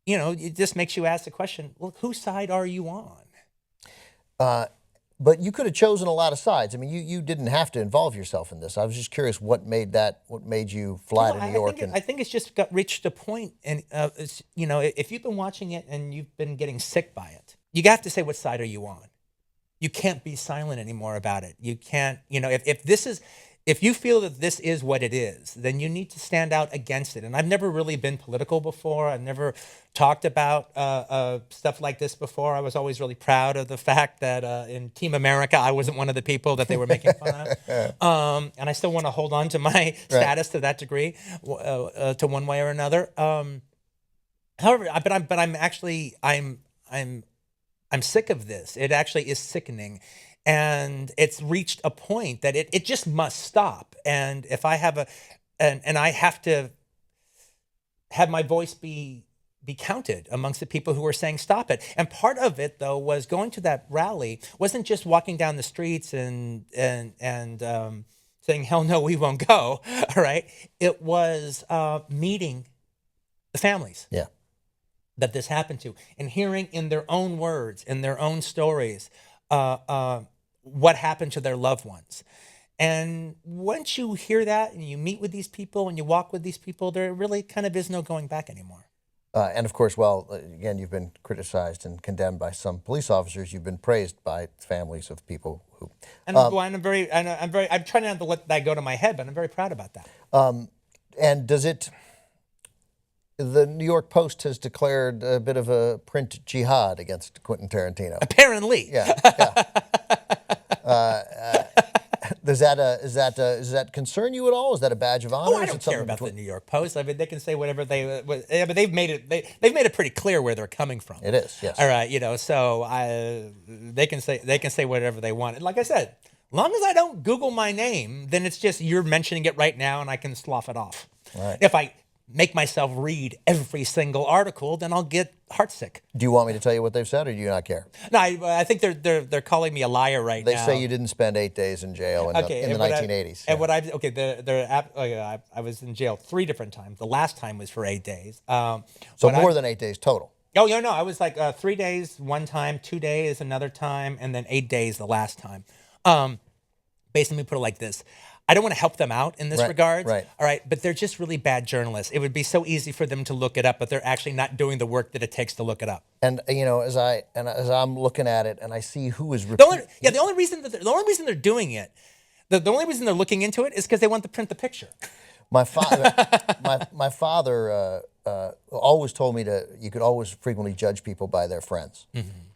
Speaker 2: it just makes you ask the question, well, whose side are you on?
Speaker 1: But you could have chosen a lot of sides. I mean, you didn't have to involve yourself in this. I was just curious what made you fly to New York.
Speaker 2: I think it's just reached a point, and if you've been watching it and you've been getting sick by it, you have to say, what side are you on? You can't be silent anymore about it. You can't, if you feel that this is what it is, then you need to stand out against it. And I've never really been political before. I've never talked about stuff like this before. I was always really proud of the fact that in Team America, I wasn't one of the people that they were making fun of. And I still want to hold on to my status to that degree, to one way or another. However, I'm sick of this. It actually is sickening. And it's reached a point that it just must stop. And if I have and I have to have my voice be counted amongst the people who are saying stop it. And part of it, though, was going to that rally wasn't just walking down the streets and saying, hell no, we won't go. All right. It was meeting the families.
Speaker 1: Yeah.
Speaker 2: That this happened to, and hearing in their own words, in their own stories, what happened to their loved ones. And once you hear that and you meet with these people and you walk with these people, there really kind of is no going back anymore.
Speaker 1: And of course, well, again, you've been criticized and condemned by some police officers. You've been praised by families of people who.
Speaker 2: And I'm trying not to let that go to my head, but I'm very proud about that.
Speaker 1: And does it? The New York Post has declared a bit of a print jihad against Quentin Tarantino.
Speaker 2: Apparently.
Speaker 1: Yeah. Does that concern you at all? Is that a badge of honor?
Speaker 2: Oh, I don't care about the New York Post. I mean, they can say whatever they. Yeah, but they've made it pretty clear where they're coming from.
Speaker 1: It is, yes.
Speaker 2: All right, so they can say whatever they want. And like I said, as long as I don't Google my name, then it's just you're mentioning it right now, and I can slough it off.
Speaker 1: Right.
Speaker 2: If I make myself read every single article, then I'll get heartsick.
Speaker 1: Do you want me to tell you what they've said, or do you not care?
Speaker 2: No, I think they're calling me a liar right now.
Speaker 1: They say you didn't spend 8 days in jail in the 1980s.
Speaker 2: I was in jail 3 different times. The last time was for 8 days.
Speaker 1: So more than 8 days total.
Speaker 2: Oh, no, I was like 3 days one time, 2 days another time, and then 8 days the last time. Basically, put it like this. I don't want to help them out in this regard.
Speaker 1: Right.
Speaker 2: All right. But they're just really bad journalists. It would be so easy for them to look it up, but they're actually not doing the work that it takes to look it up.
Speaker 1: And as I'm looking at it and I see who is
Speaker 2: the only reason they're doing it, the only reason they're looking into it is because they want to print the picture.
Speaker 1: My father, my father always told me you could always frequently judge people by their friends,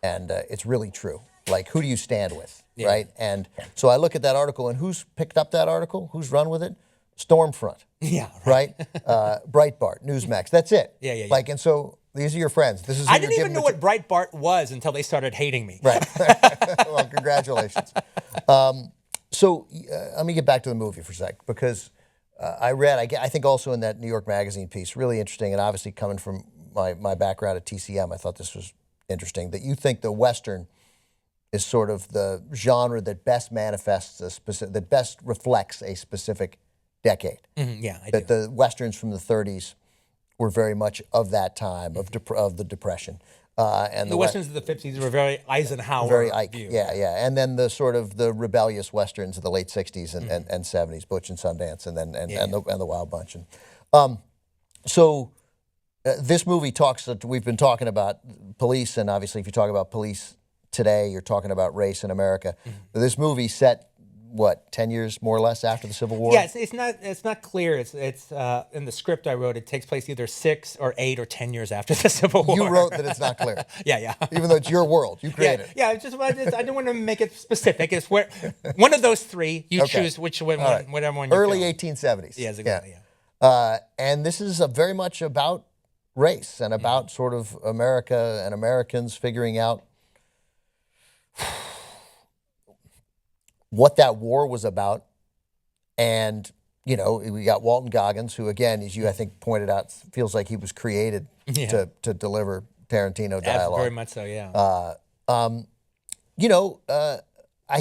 Speaker 1: and it's really true. Like, who do you stand with, right? And so I look at that article, and who's picked up that article? Who's run with it? Stormfront.
Speaker 2: Yeah.
Speaker 1: Right? Breitbart, Newsmax. That's it.
Speaker 2: Yeah.
Speaker 1: Like, and so these are your friends. This is.
Speaker 2: I didn't even know what Breitbart was until they started hating me.
Speaker 1: Right. Well, congratulations. So let me get back to the movie for a sec, because I think also in that New York Magazine piece, really interesting, and obviously coming from my background at TCM, I thought this was interesting, that you think the Western is sort of the genre that best manifests that best reflects a specific decade.
Speaker 2: Yeah, I
Speaker 1: that
Speaker 2: do.
Speaker 1: The Westerns from the 30s were very much of that time, of the Depression. And
Speaker 2: the Westerns of the 50s were very Eisenhower
Speaker 1: very Ike,
Speaker 2: view.
Speaker 1: Yeah. And then the sort of the rebellious Westerns of the late 60s and 70s, Butch and Sundance, and the Wild Bunch. And so this movie talks, we've been talking about police, and obviously if you talk about police today, you're talking about race in America. This movie set, 10 years more or less after the Civil War?
Speaker 2: Yeah, it's not clear. It's in the script I wrote, it takes place either 6 or 8 or 10 years after the Civil War.
Speaker 1: You wrote that it's not clear.
Speaker 2: Yeah.
Speaker 1: Even though it's your world, you created it.
Speaker 2: Yeah, I don't want to make it specific. It's where one of those 3, you choose which one, whatever one you
Speaker 1: Early
Speaker 2: feel.
Speaker 1: 1870s.
Speaker 2: Yeah, exactly.
Speaker 1: And this is very much about race and about sort of America and Americans figuring out what that war was about. And, we got Walton Goggins, who, again, as you, I think, pointed out, feels like he was created to deliver Tarantino dialogue.
Speaker 2: Very much so, yeah.
Speaker 1: I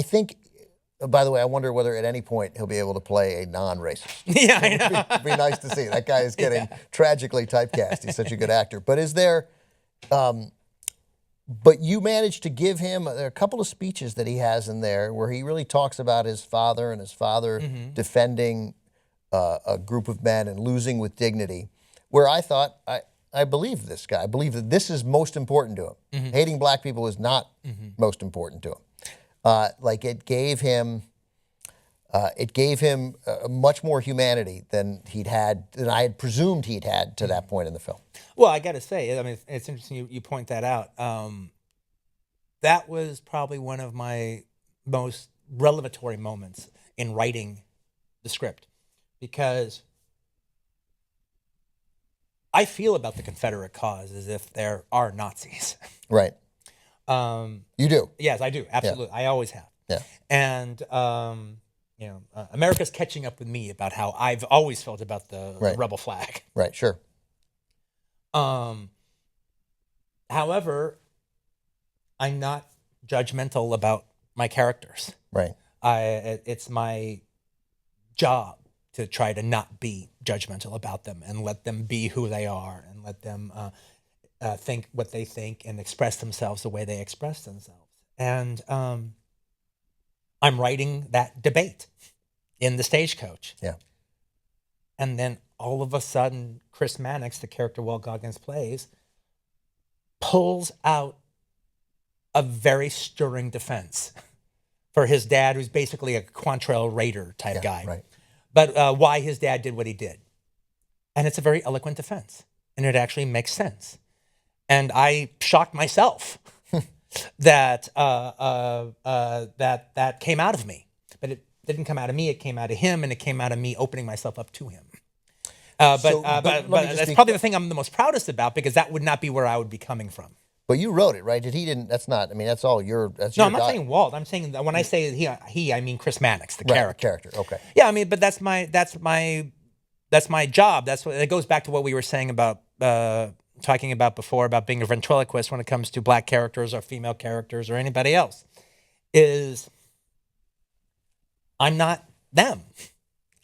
Speaker 1: think, by the way, I wonder whether at any point he'll be able to play a non-racist.
Speaker 2: Yeah, I know.
Speaker 1: It'd be nice to see. That guy is getting tragically typecast. He's such a good actor. But is there... But you managed to give him, there are a couple of speeches that he has in there where he really talks about his father and his father defending a group of men and losing with dignity, where I thought, I believe this guy. I believe that this is most important to him. Hating black people is not most important to him. It gave him much more humanity than I had presumed he'd had to that point in the film.
Speaker 2: Well, I got to say, I mean, it's interesting you point that out. That was probably one of my most revelatory moments in writing the script, because I feel about the Confederate cause as if there are Nazis.
Speaker 1: Right. You do?
Speaker 2: Yes, I do. Absolutely. Yeah. I always have.
Speaker 1: Yeah.
Speaker 2: And, America's catching up with me about how I've always felt about the rebel flag.
Speaker 1: Right, sure.
Speaker 2: However, I'm not judgmental about my characters.
Speaker 1: Right.
Speaker 2: It's my job to try to not be judgmental about them and let them be who they are and let them think what they think and express themselves the way they express themselves. And I'm writing that debate in the Stagecoach.
Speaker 1: Yeah.
Speaker 2: And then all of a sudden, Chris Mannix, the character Will Goggins plays, pulls out a very stirring defense for his dad, who's basically a Quantrill Raider type guy.
Speaker 1: Right.
Speaker 2: But why his dad did what he did. And it's a very eloquent defense. And it actually makes sense. And I shocked myself that that came out of me. But it didn't come out of me. It came out of him, and it came out of me opening myself up to him. But that's probably the thing I'm the most proudest about, because that would not be where I would be coming from.
Speaker 1: But you wrote it, right? That's not, I mean, that's all your, that's
Speaker 2: No,
Speaker 1: your
Speaker 2: I'm not saying Walt. I'm saying that when I say he, I mean Chris Mannix, the character.
Speaker 1: Okay.
Speaker 2: Yeah, I mean, but that's my job. That's what it goes back to what we were saying about talking about before about being a ventriloquist when it comes to black characters or female characters or anybody else. Is I'm not them.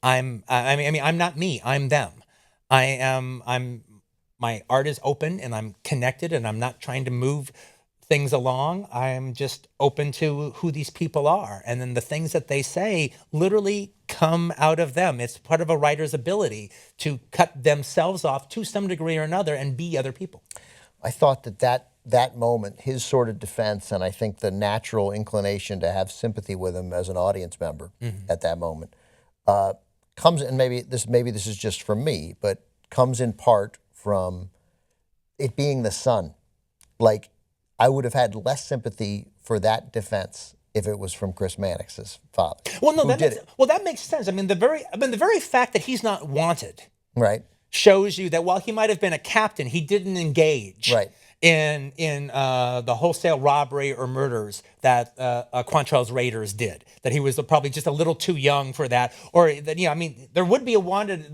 Speaker 2: I'm not me. I'm them. My art is open and I'm connected and I'm not trying to move things along. I'm just open to who these people are. And then the things that they say literally come out of them. It's part of a writer's ability to cut themselves off to some degree or another and be other people.
Speaker 1: I thought that moment, his sort of defense, and I think the natural inclination to have sympathy with him as an audience member at that moment, comes, and maybe this is just from me, but comes in part from it being the son. Like, I would have had less sympathy for that defense if it was from Chris Mannix's father.
Speaker 2: Well, no, that makes sense. I mean, the very fact that he's not wanted,
Speaker 1: right,
Speaker 2: shows you that while he might have been a captain, he didn't engage in the wholesale robbery or murders that Quantrill's Raiders did. That he was probably just a little too young for that, or that I mean, there would be a wanted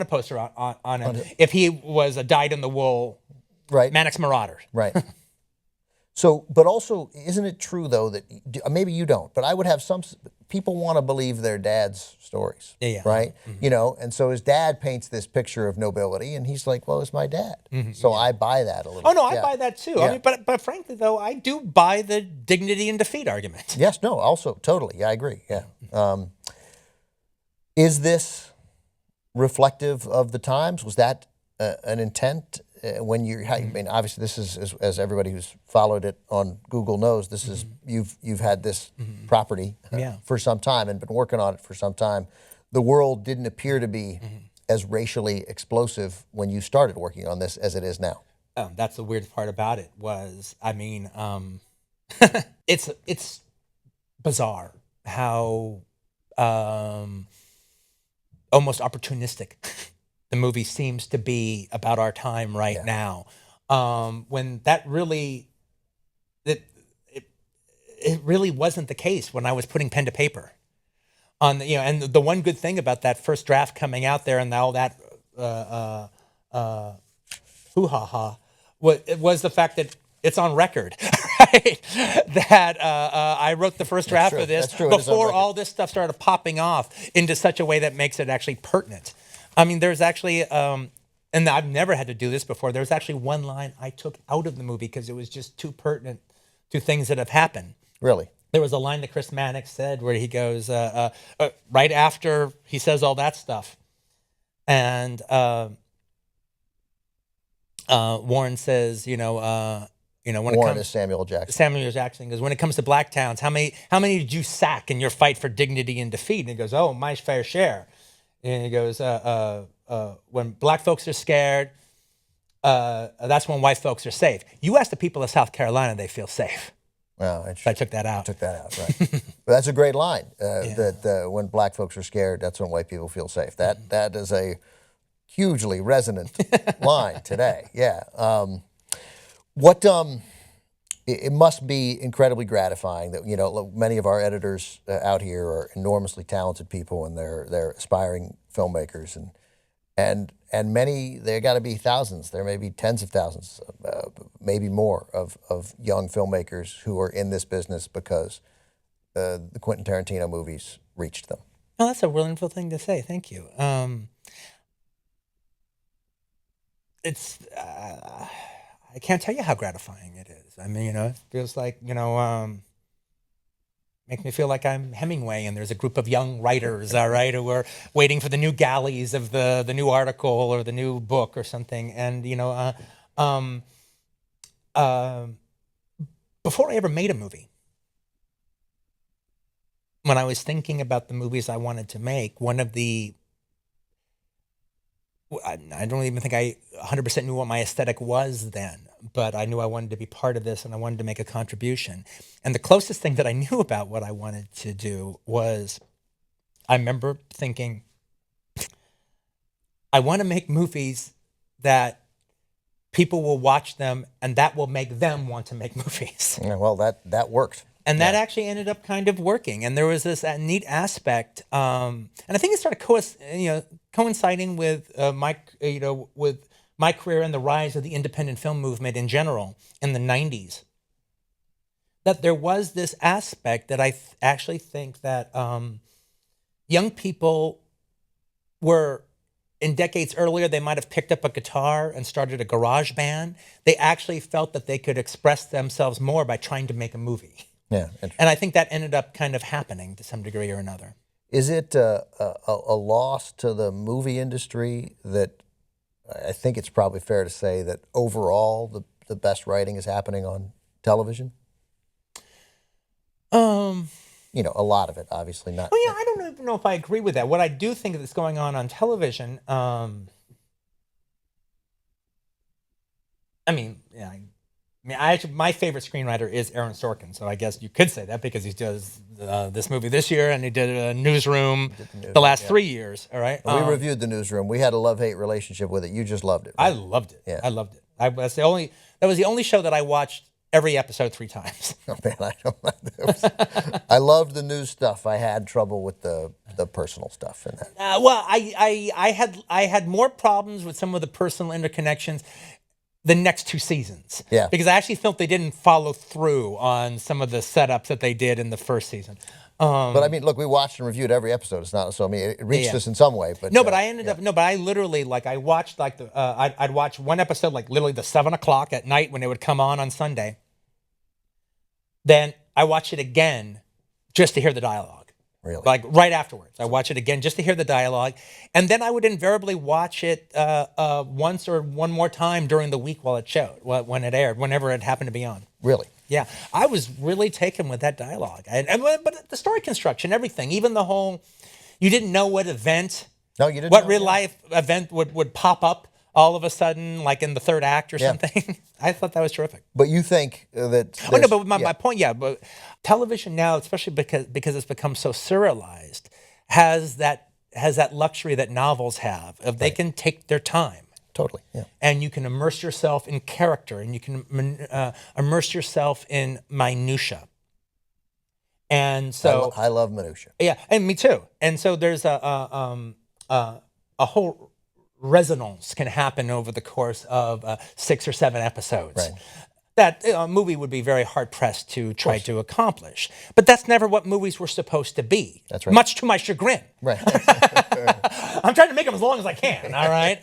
Speaker 2: poster on him if he was a dyed-in-the-wool Mannix Marauder.
Speaker 1: Right. So, but also, isn't it true though that maybe you don't, but I would have some people want to believe their dad's stories, right? You know, and so his dad paints this picture of nobility, and he's like, "Well, it's my dad," so I buy that a little.
Speaker 2: Oh no, I buy that too. I mean, but frankly though, I do buy the dignity and defeat argument.
Speaker 1: Yes, no, also totally, I agree. Yeah, is this reflective of the times? Was that an intent? When I mean, obviously, this is as everybody who's followed it on Google knows. This is you've had this property for some time and been working on it for some time. The world didn't appear to be as racially explosive when you started working on this as it is now.
Speaker 2: That's the weird part about it. Was I mean, it's bizarre how almost opportunistic the movie seems to be about our time now, when that really, it really wasn't the case when I was putting pen to paper on the, and the one good thing about that first draft coming out there and all that hoo-ha-ha was the fact that it's on record, right? That I wrote the first draft of this before all this stuff started popping off into such a way that makes it actually pertinent. I mean, there's actually, and I've never had to do this before, there's actually one line I took out of the movie because it was just too pertinent to things that have happened.
Speaker 1: Really?
Speaker 2: There was a line that Chris Mannix said where he goes, right after he says all that stuff, and Warren says, when
Speaker 1: Warren is Samuel Jackson.
Speaker 2: Samuel Jackson goes, when it comes to black towns, how many did you sack in your fight for dignity and defeat? And he goes, oh, my fair share. And he goes, when black folks are scared, that's when white folks are safe. You ask the people of South Carolina, they feel safe.
Speaker 1: Well,
Speaker 2: so I took that out.
Speaker 1: Right. But that's a great line. That when black folks are scared, that's when white people feel safe. That is a hugely resonant line today. Yeah. It must be incredibly gratifying that many of our editors out here are enormously talented people, and they're aspiring filmmakers, and many, there got to be thousands, there may be tens of thousands, maybe more of young filmmakers who are in this business because the Quentin Tarantino movies reached them.
Speaker 2: Oh, that's a wonderful thing to say. Thank you. It's I can't tell you how gratifying it is. I mean, it feels like Makes me feel like I'm Hemingway, and there's a group of young writers, all right, who are waiting for the new galleys of the new article or the new book or something. And before I ever made a movie, when I was thinking about the movies I wanted to make, I don't even think I 100% knew what my aesthetic was then, but I knew I wanted to be part of this and I wanted to make a contribution. And the closest thing that I knew about what I wanted to do was, I remember thinking, I want to make movies that people will watch them and that will make them want to make movies.
Speaker 1: Yeah, well, that worked.
Speaker 2: And that actually ended up kind of working. And there was this neat aspect, and I think it started coinciding with with my career and the rise of the independent film movement in general in the 90s. That there was this aspect that I actually think that young people were, in decades earlier, they might have picked up a guitar and started a garage band. They actually felt that they could express themselves more by trying to make a movie.
Speaker 1: Yeah,
Speaker 2: and I think that ended up kind of happening to some degree or another.
Speaker 1: Is it a loss to the movie industry that I think it's probably fair to say that overall the best writing is happening on television? A lot of it, obviously not.
Speaker 2: Well, yeah, I don't even know if I agree with that. What I do think that's going on television, my favorite screenwriter is Aaron Sorkin, so I guess you could say that because he does this movie this year and he did Newsroom the last 3 years. All right,
Speaker 1: we reviewed the Newsroom. We had a love-hate relationship with it. You just loved it.
Speaker 2: Right?
Speaker 1: I
Speaker 2: loved it.
Speaker 1: Yeah.
Speaker 2: I loved it. That was the only show that I watched every episode 3 times.
Speaker 1: Oh man, I loved the news stuff. I had trouble with the personal stuff in that.
Speaker 2: I had more problems with some of the personal interconnections the next 2 seasons.
Speaker 1: Yeah.
Speaker 2: Because I actually felt they didn't follow through on some of the setups that they did in the first season.
Speaker 1: But I mean, look, we watched and reviewed every episode. It's not so. I mean, it reached us in some way. But
Speaker 2: but I ended up but I literally I watched I'd watch one episode literally the 7 o'clock at night when it would come on Sunday. Then I watched it again just to hear the dialogue.
Speaker 1: Really?
Speaker 2: Right afterwards. I watch it again just to hear the dialogue. And then I would invariably watch it once or one more time during the week while it showed, when it aired, whenever it happened to be on.
Speaker 1: Really?
Speaker 2: Yeah. I was really taken with that dialogue. But the story construction, everything, even the whole, you didn't know what event,
Speaker 1: no, you didn't
Speaker 2: what
Speaker 1: know,
Speaker 2: real life event would pop up all of a sudden, like in the 3rd act or something. I thought that was terrific.
Speaker 1: But you think that?
Speaker 2: But my point, but television now, especially because it's become so serialized, has that luxury that novels have of they can take their time.
Speaker 1: Totally. Yeah.
Speaker 2: And you can immerse yourself in character, and you can immerse yourself in minutia. And so
Speaker 1: I love minutia.
Speaker 2: Yeah, and me too. And so there's a whole resonance can happen over the course of 6 or 7 episodes.
Speaker 1: Right.
Speaker 2: That a movie would be very hard-pressed to try to accomplish. But that's never what movies were supposed to be.
Speaker 1: That's right.
Speaker 2: Much to my chagrin.
Speaker 1: Right.
Speaker 2: I'm trying to make them as long as I can, all right?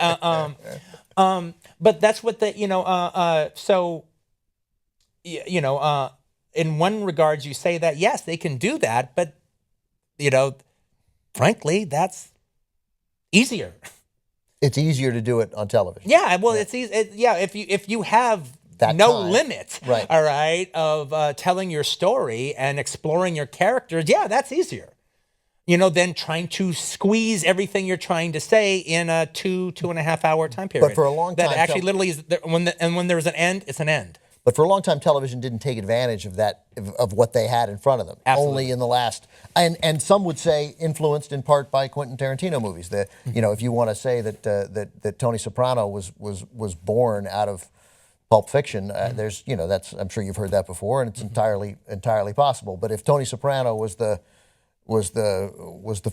Speaker 2: But that's what in one regards you say that, yes, they can do that, but, frankly, that's easier.
Speaker 1: It's easier to do it on television.
Speaker 2: Yeah, well, it's easy. If you have that no limit,
Speaker 1: right.
Speaker 2: All right, of telling your story and exploring your characters, yeah, that's easier. Than trying to squeeze everything you're trying to say in a 2.5 hour time period.
Speaker 1: But for a long time,
Speaker 2: that actually literally is when there's an end, it's an end.
Speaker 1: But for a long time, television didn't take advantage of that, of what they had in front of them.
Speaker 2: Absolutely.
Speaker 1: Only in the last, and some would say influenced in part by Quentin Tarantino movies. If you want to say that Tony Soprano was born out of Pulp Fiction, there's that's, I'm sure you've heard that before, and it's entirely possible. But if Tony Soprano was the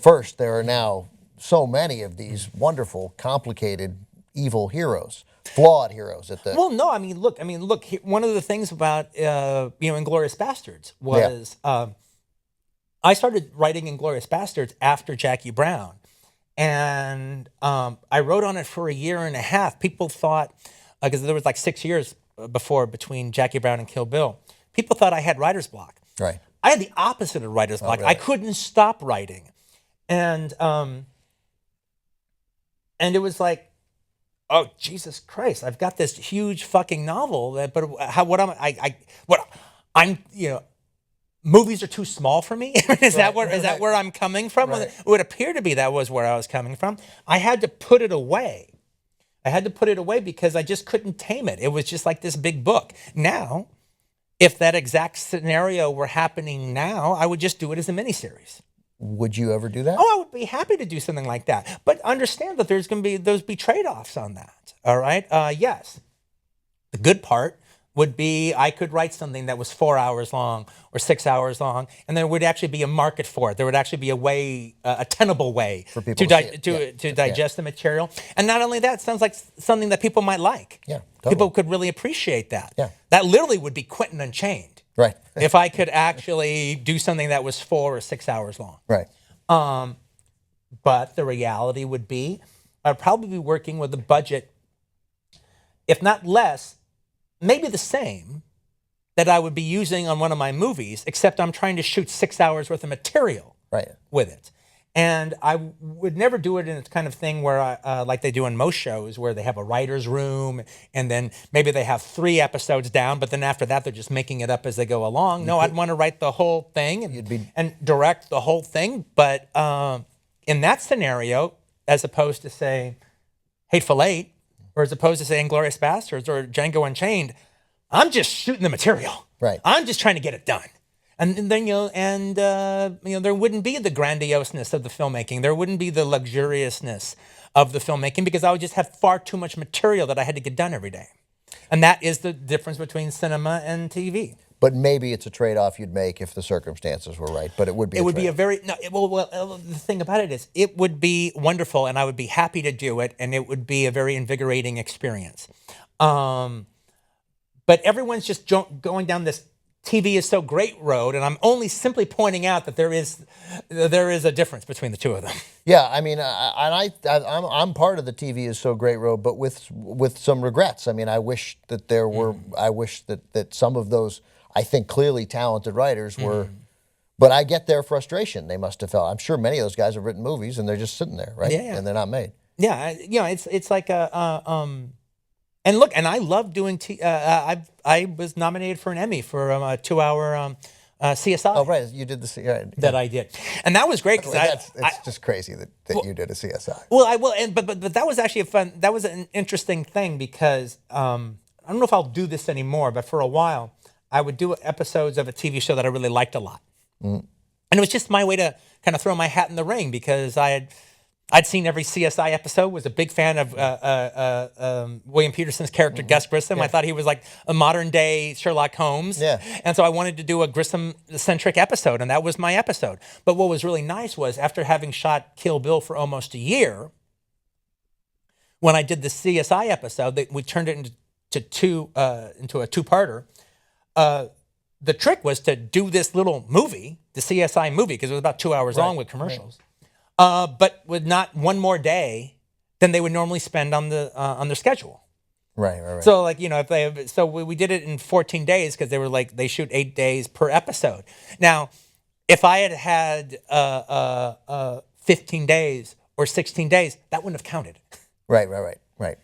Speaker 1: first, there are now so many of these wonderful, complicated, evil heroes. Flawed heroes at the.
Speaker 2: Well, no, look. One of the things about Inglourious Bastards was I started writing Inglourious Bastards after Jackie Brown, and I wrote on it for 1.5 years. People thought, because there was 6 years between Jackie Brown and Kill Bill, people thought I had writer's block.
Speaker 1: Right.
Speaker 2: I had the opposite of writer's block.
Speaker 1: really?
Speaker 2: I couldn't stop writing. And it was like, oh, Jesus Christ, I've got this huge fucking novel movies are too small for me. Is that where I'm coming from?
Speaker 1: Right.
Speaker 2: It would appear to be that was where I was coming from. I had to put it away. Because I just couldn't tame it. It was just like this big book. Now, if that exact scenario were happening now, I would just do it as a miniseries.
Speaker 1: Would you ever do that?
Speaker 2: Oh, I would be happy to do something like that. But understand that there's going to be trade-offs on that. All right? Yes. The good part would be I could write something that was 4 hours long or 6 hours long, and there would actually be a market for it. There would actually be a way, a tenable way
Speaker 1: for people
Speaker 2: to digest the material. And not only that, it sounds like something that people might like.
Speaker 1: Yeah, totally.
Speaker 2: People could really appreciate that.
Speaker 1: Yeah.
Speaker 2: That literally would be Quentin Unchained.
Speaker 1: Right.
Speaker 2: If I could actually do something that was 4 or 6 hours long.
Speaker 1: Right.
Speaker 2: But the reality would be I'd probably be working with a budget, if not less, maybe the same, that I would be using on one of my movies, except I'm trying to shoot 6 hours worth of material with it. And I would never do it in a kind of thing where like they do in most shows, where they have a writer's room and then maybe they have 3 episodes down, but then after that they're just making it up as they go along. No, I'd want to write the whole thing and direct the whole thing. But in that scenario, as opposed to, say, Hateful Eight, or as opposed to, say, Inglourious Bastards or Django Unchained, I'm just shooting the material.
Speaker 1: Right.
Speaker 2: I'm just trying to get it done. And then, there wouldn't be the grandioseness of the filmmaking. There wouldn't be the luxuriousness of the filmmaking, because I would just have far too much material that I had to get done every day. And that is the difference between cinema and TV.
Speaker 1: But maybe it's a trade-off you'd make if the circumstances were right. But it would be.
Speaker 2: The thing about it is, it would be wonderful, and I would be happy to do it, and it would be a very invigorating experience. But everyone's just going down this TV is so great road, and I'm only simply pointing out that there is a difference between the two of them.
Speaker 1: Yeah, I mean, I'm part of the TV is so great road, but with some regrets. I mean, I wish that there were. I wish that some of those, I think, clearly talented writers were. But I get their frustration. They must have felt. I'm sure many of those guys have written movies, and they're just sitting there, right?
Speaker 2: Yeah.
Speaker 1: And they're not made.
Speaker 2: Yeah, it's like a. And look, and I love doing. I was nominated for an Emmy for a 2-hour CSI.
Speaker 1: Oh, right, you did the right.
Speaker 2: That I did, and that was great because
Speaker 1: it's just crazy that you did a CSI.
Speaker 2: Well, but that was actually that was an interesting thing, because I don't know if I'll do this anymore, but for a while I would do episodes of a TV show that I really liked a lot, and it was just my way to kind of throw my hat in the ring, because I'd seen every CSI episode, was a big fan of William Peterson's character, Gus Grissom. Yeah. I thought he was like a modern-day Sherlock Holmes.
Speaker 1: Yeah.
Speaker 2: And so I wanted to do a Grissom-centric episode, and that was my episode. But what was really nice was, after having shot Kill Bill for almost a year, when I did the CSI episode, we turned it into a two-parter. The trick was to do this little movie, the CSI movie, because it was about 2 hours long with commercials. Right. But with not one more day than they would normally spend on their schedule.
Speaker 1: Right.
Speaker 2: So we did it in 14 days, because they were like, they shoot 8 days per episode. Now, if I had 15 days or 16 days, that wouldn't have counted.
Speaker 1: Right.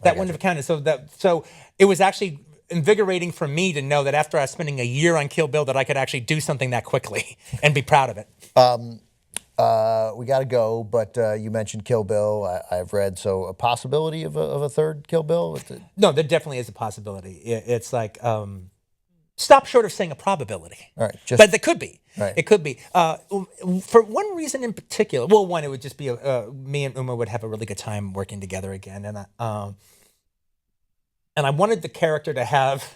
Speaker 2: That wouldn't have counted. So it was actually invigorating for me to know that after I was spending a year on Kill Bill, that I could actually do something that quickly and be proud of it.
Speaker 1: We got to go, but you mentioned Kill Bill. I've read, so a possibility of a third Kill Bill?
Speaker 2: No, there definitely is a possibility. It's like, stop short of saying a probability.
Speaker 1: All right.
Speaker 2: But there could be.
Speaker 1: Right.
Speaker 2: It could be. For one reason in particular, well, one, it would just be, me and Uma would have a really good time working together again. And I wanted the character to have,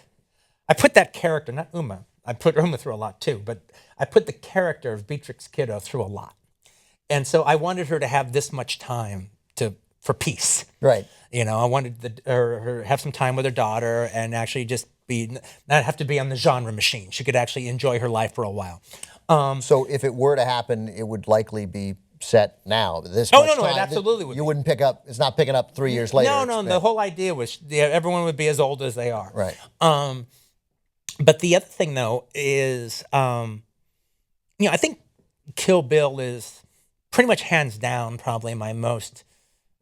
Speaker 2: I put that character, not Uma, I put Uma through a lot too, but I put the character of Beatrix Kiddo through a lot. And so I wanted her to have this much time for peace. Right. I wanted her have some time with her daughter, and actually just not have to be on the genre machine. She could actually enjoy her life for a while.
Speaker 1: So if it were to happen, it would likely be set now.
Speaker 2: No, it absolutely would.
Speaker 1: You wouldn't pick up. It's not picking up 3 years later.
Speaker 2: No. The whole idea was everyone would be as old as they are.
Speaker 1: Right.
Speaker 2: But the other thing, though, is I think Kill Bill is pretty much hands down probably my most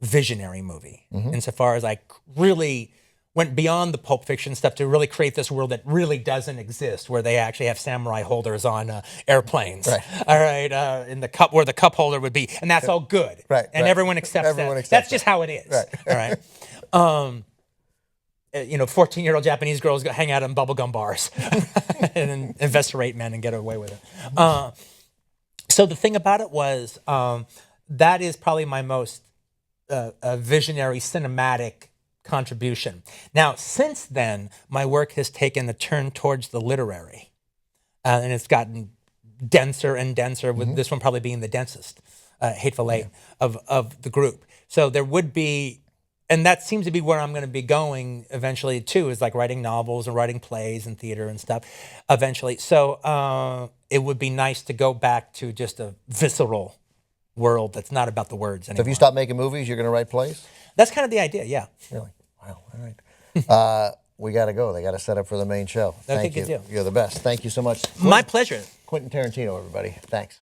Speaker 2: visionary movie, insofar as I really went beyond the Pulp Fiction stuff to really create this world that really doesn't exist, where they actually have samurai holders on airplanes.
Speaker 1: Right.
Speaker 2: All right, in the cup where the cup holder would be, and that's all good.
Speaker 1: Right.
Speaker 2: And everyone accepts that. That's just how it is.
Speaker 1: Right.
Speaker 2: All right. 14-year-old Japanese girls go hang out in bubblegum bars and then investigate men and get away with it. So the thing about it was that is probably my most visionary cinematic contribution. Now, since then, my work has taken a turn towards the literary, and it's gotten denser and denser, with this one probably being the densest, Hateful Eight, of the group. So there would be, and that seems to be where I'm going to be going eventually too, is like writing novels and writing plays and theater and stuff eventually. So it would be nice to go back to just a visceral world that's not about the words anymore.
Speaker 1: So if you stop making movies, you're going to write plays?
Speaker 2: That's kind of the idea, yeah.
Speaker 1: Really? Wow. All right. We got to go. They got to set up for the main show. Thank you.
Speaker 2: do.
Speaker 1: You're the best. Thank you so much.
Speaker 2: My pleasure.
Speaker 1: Quentin Tarantino, everybody. Thanks.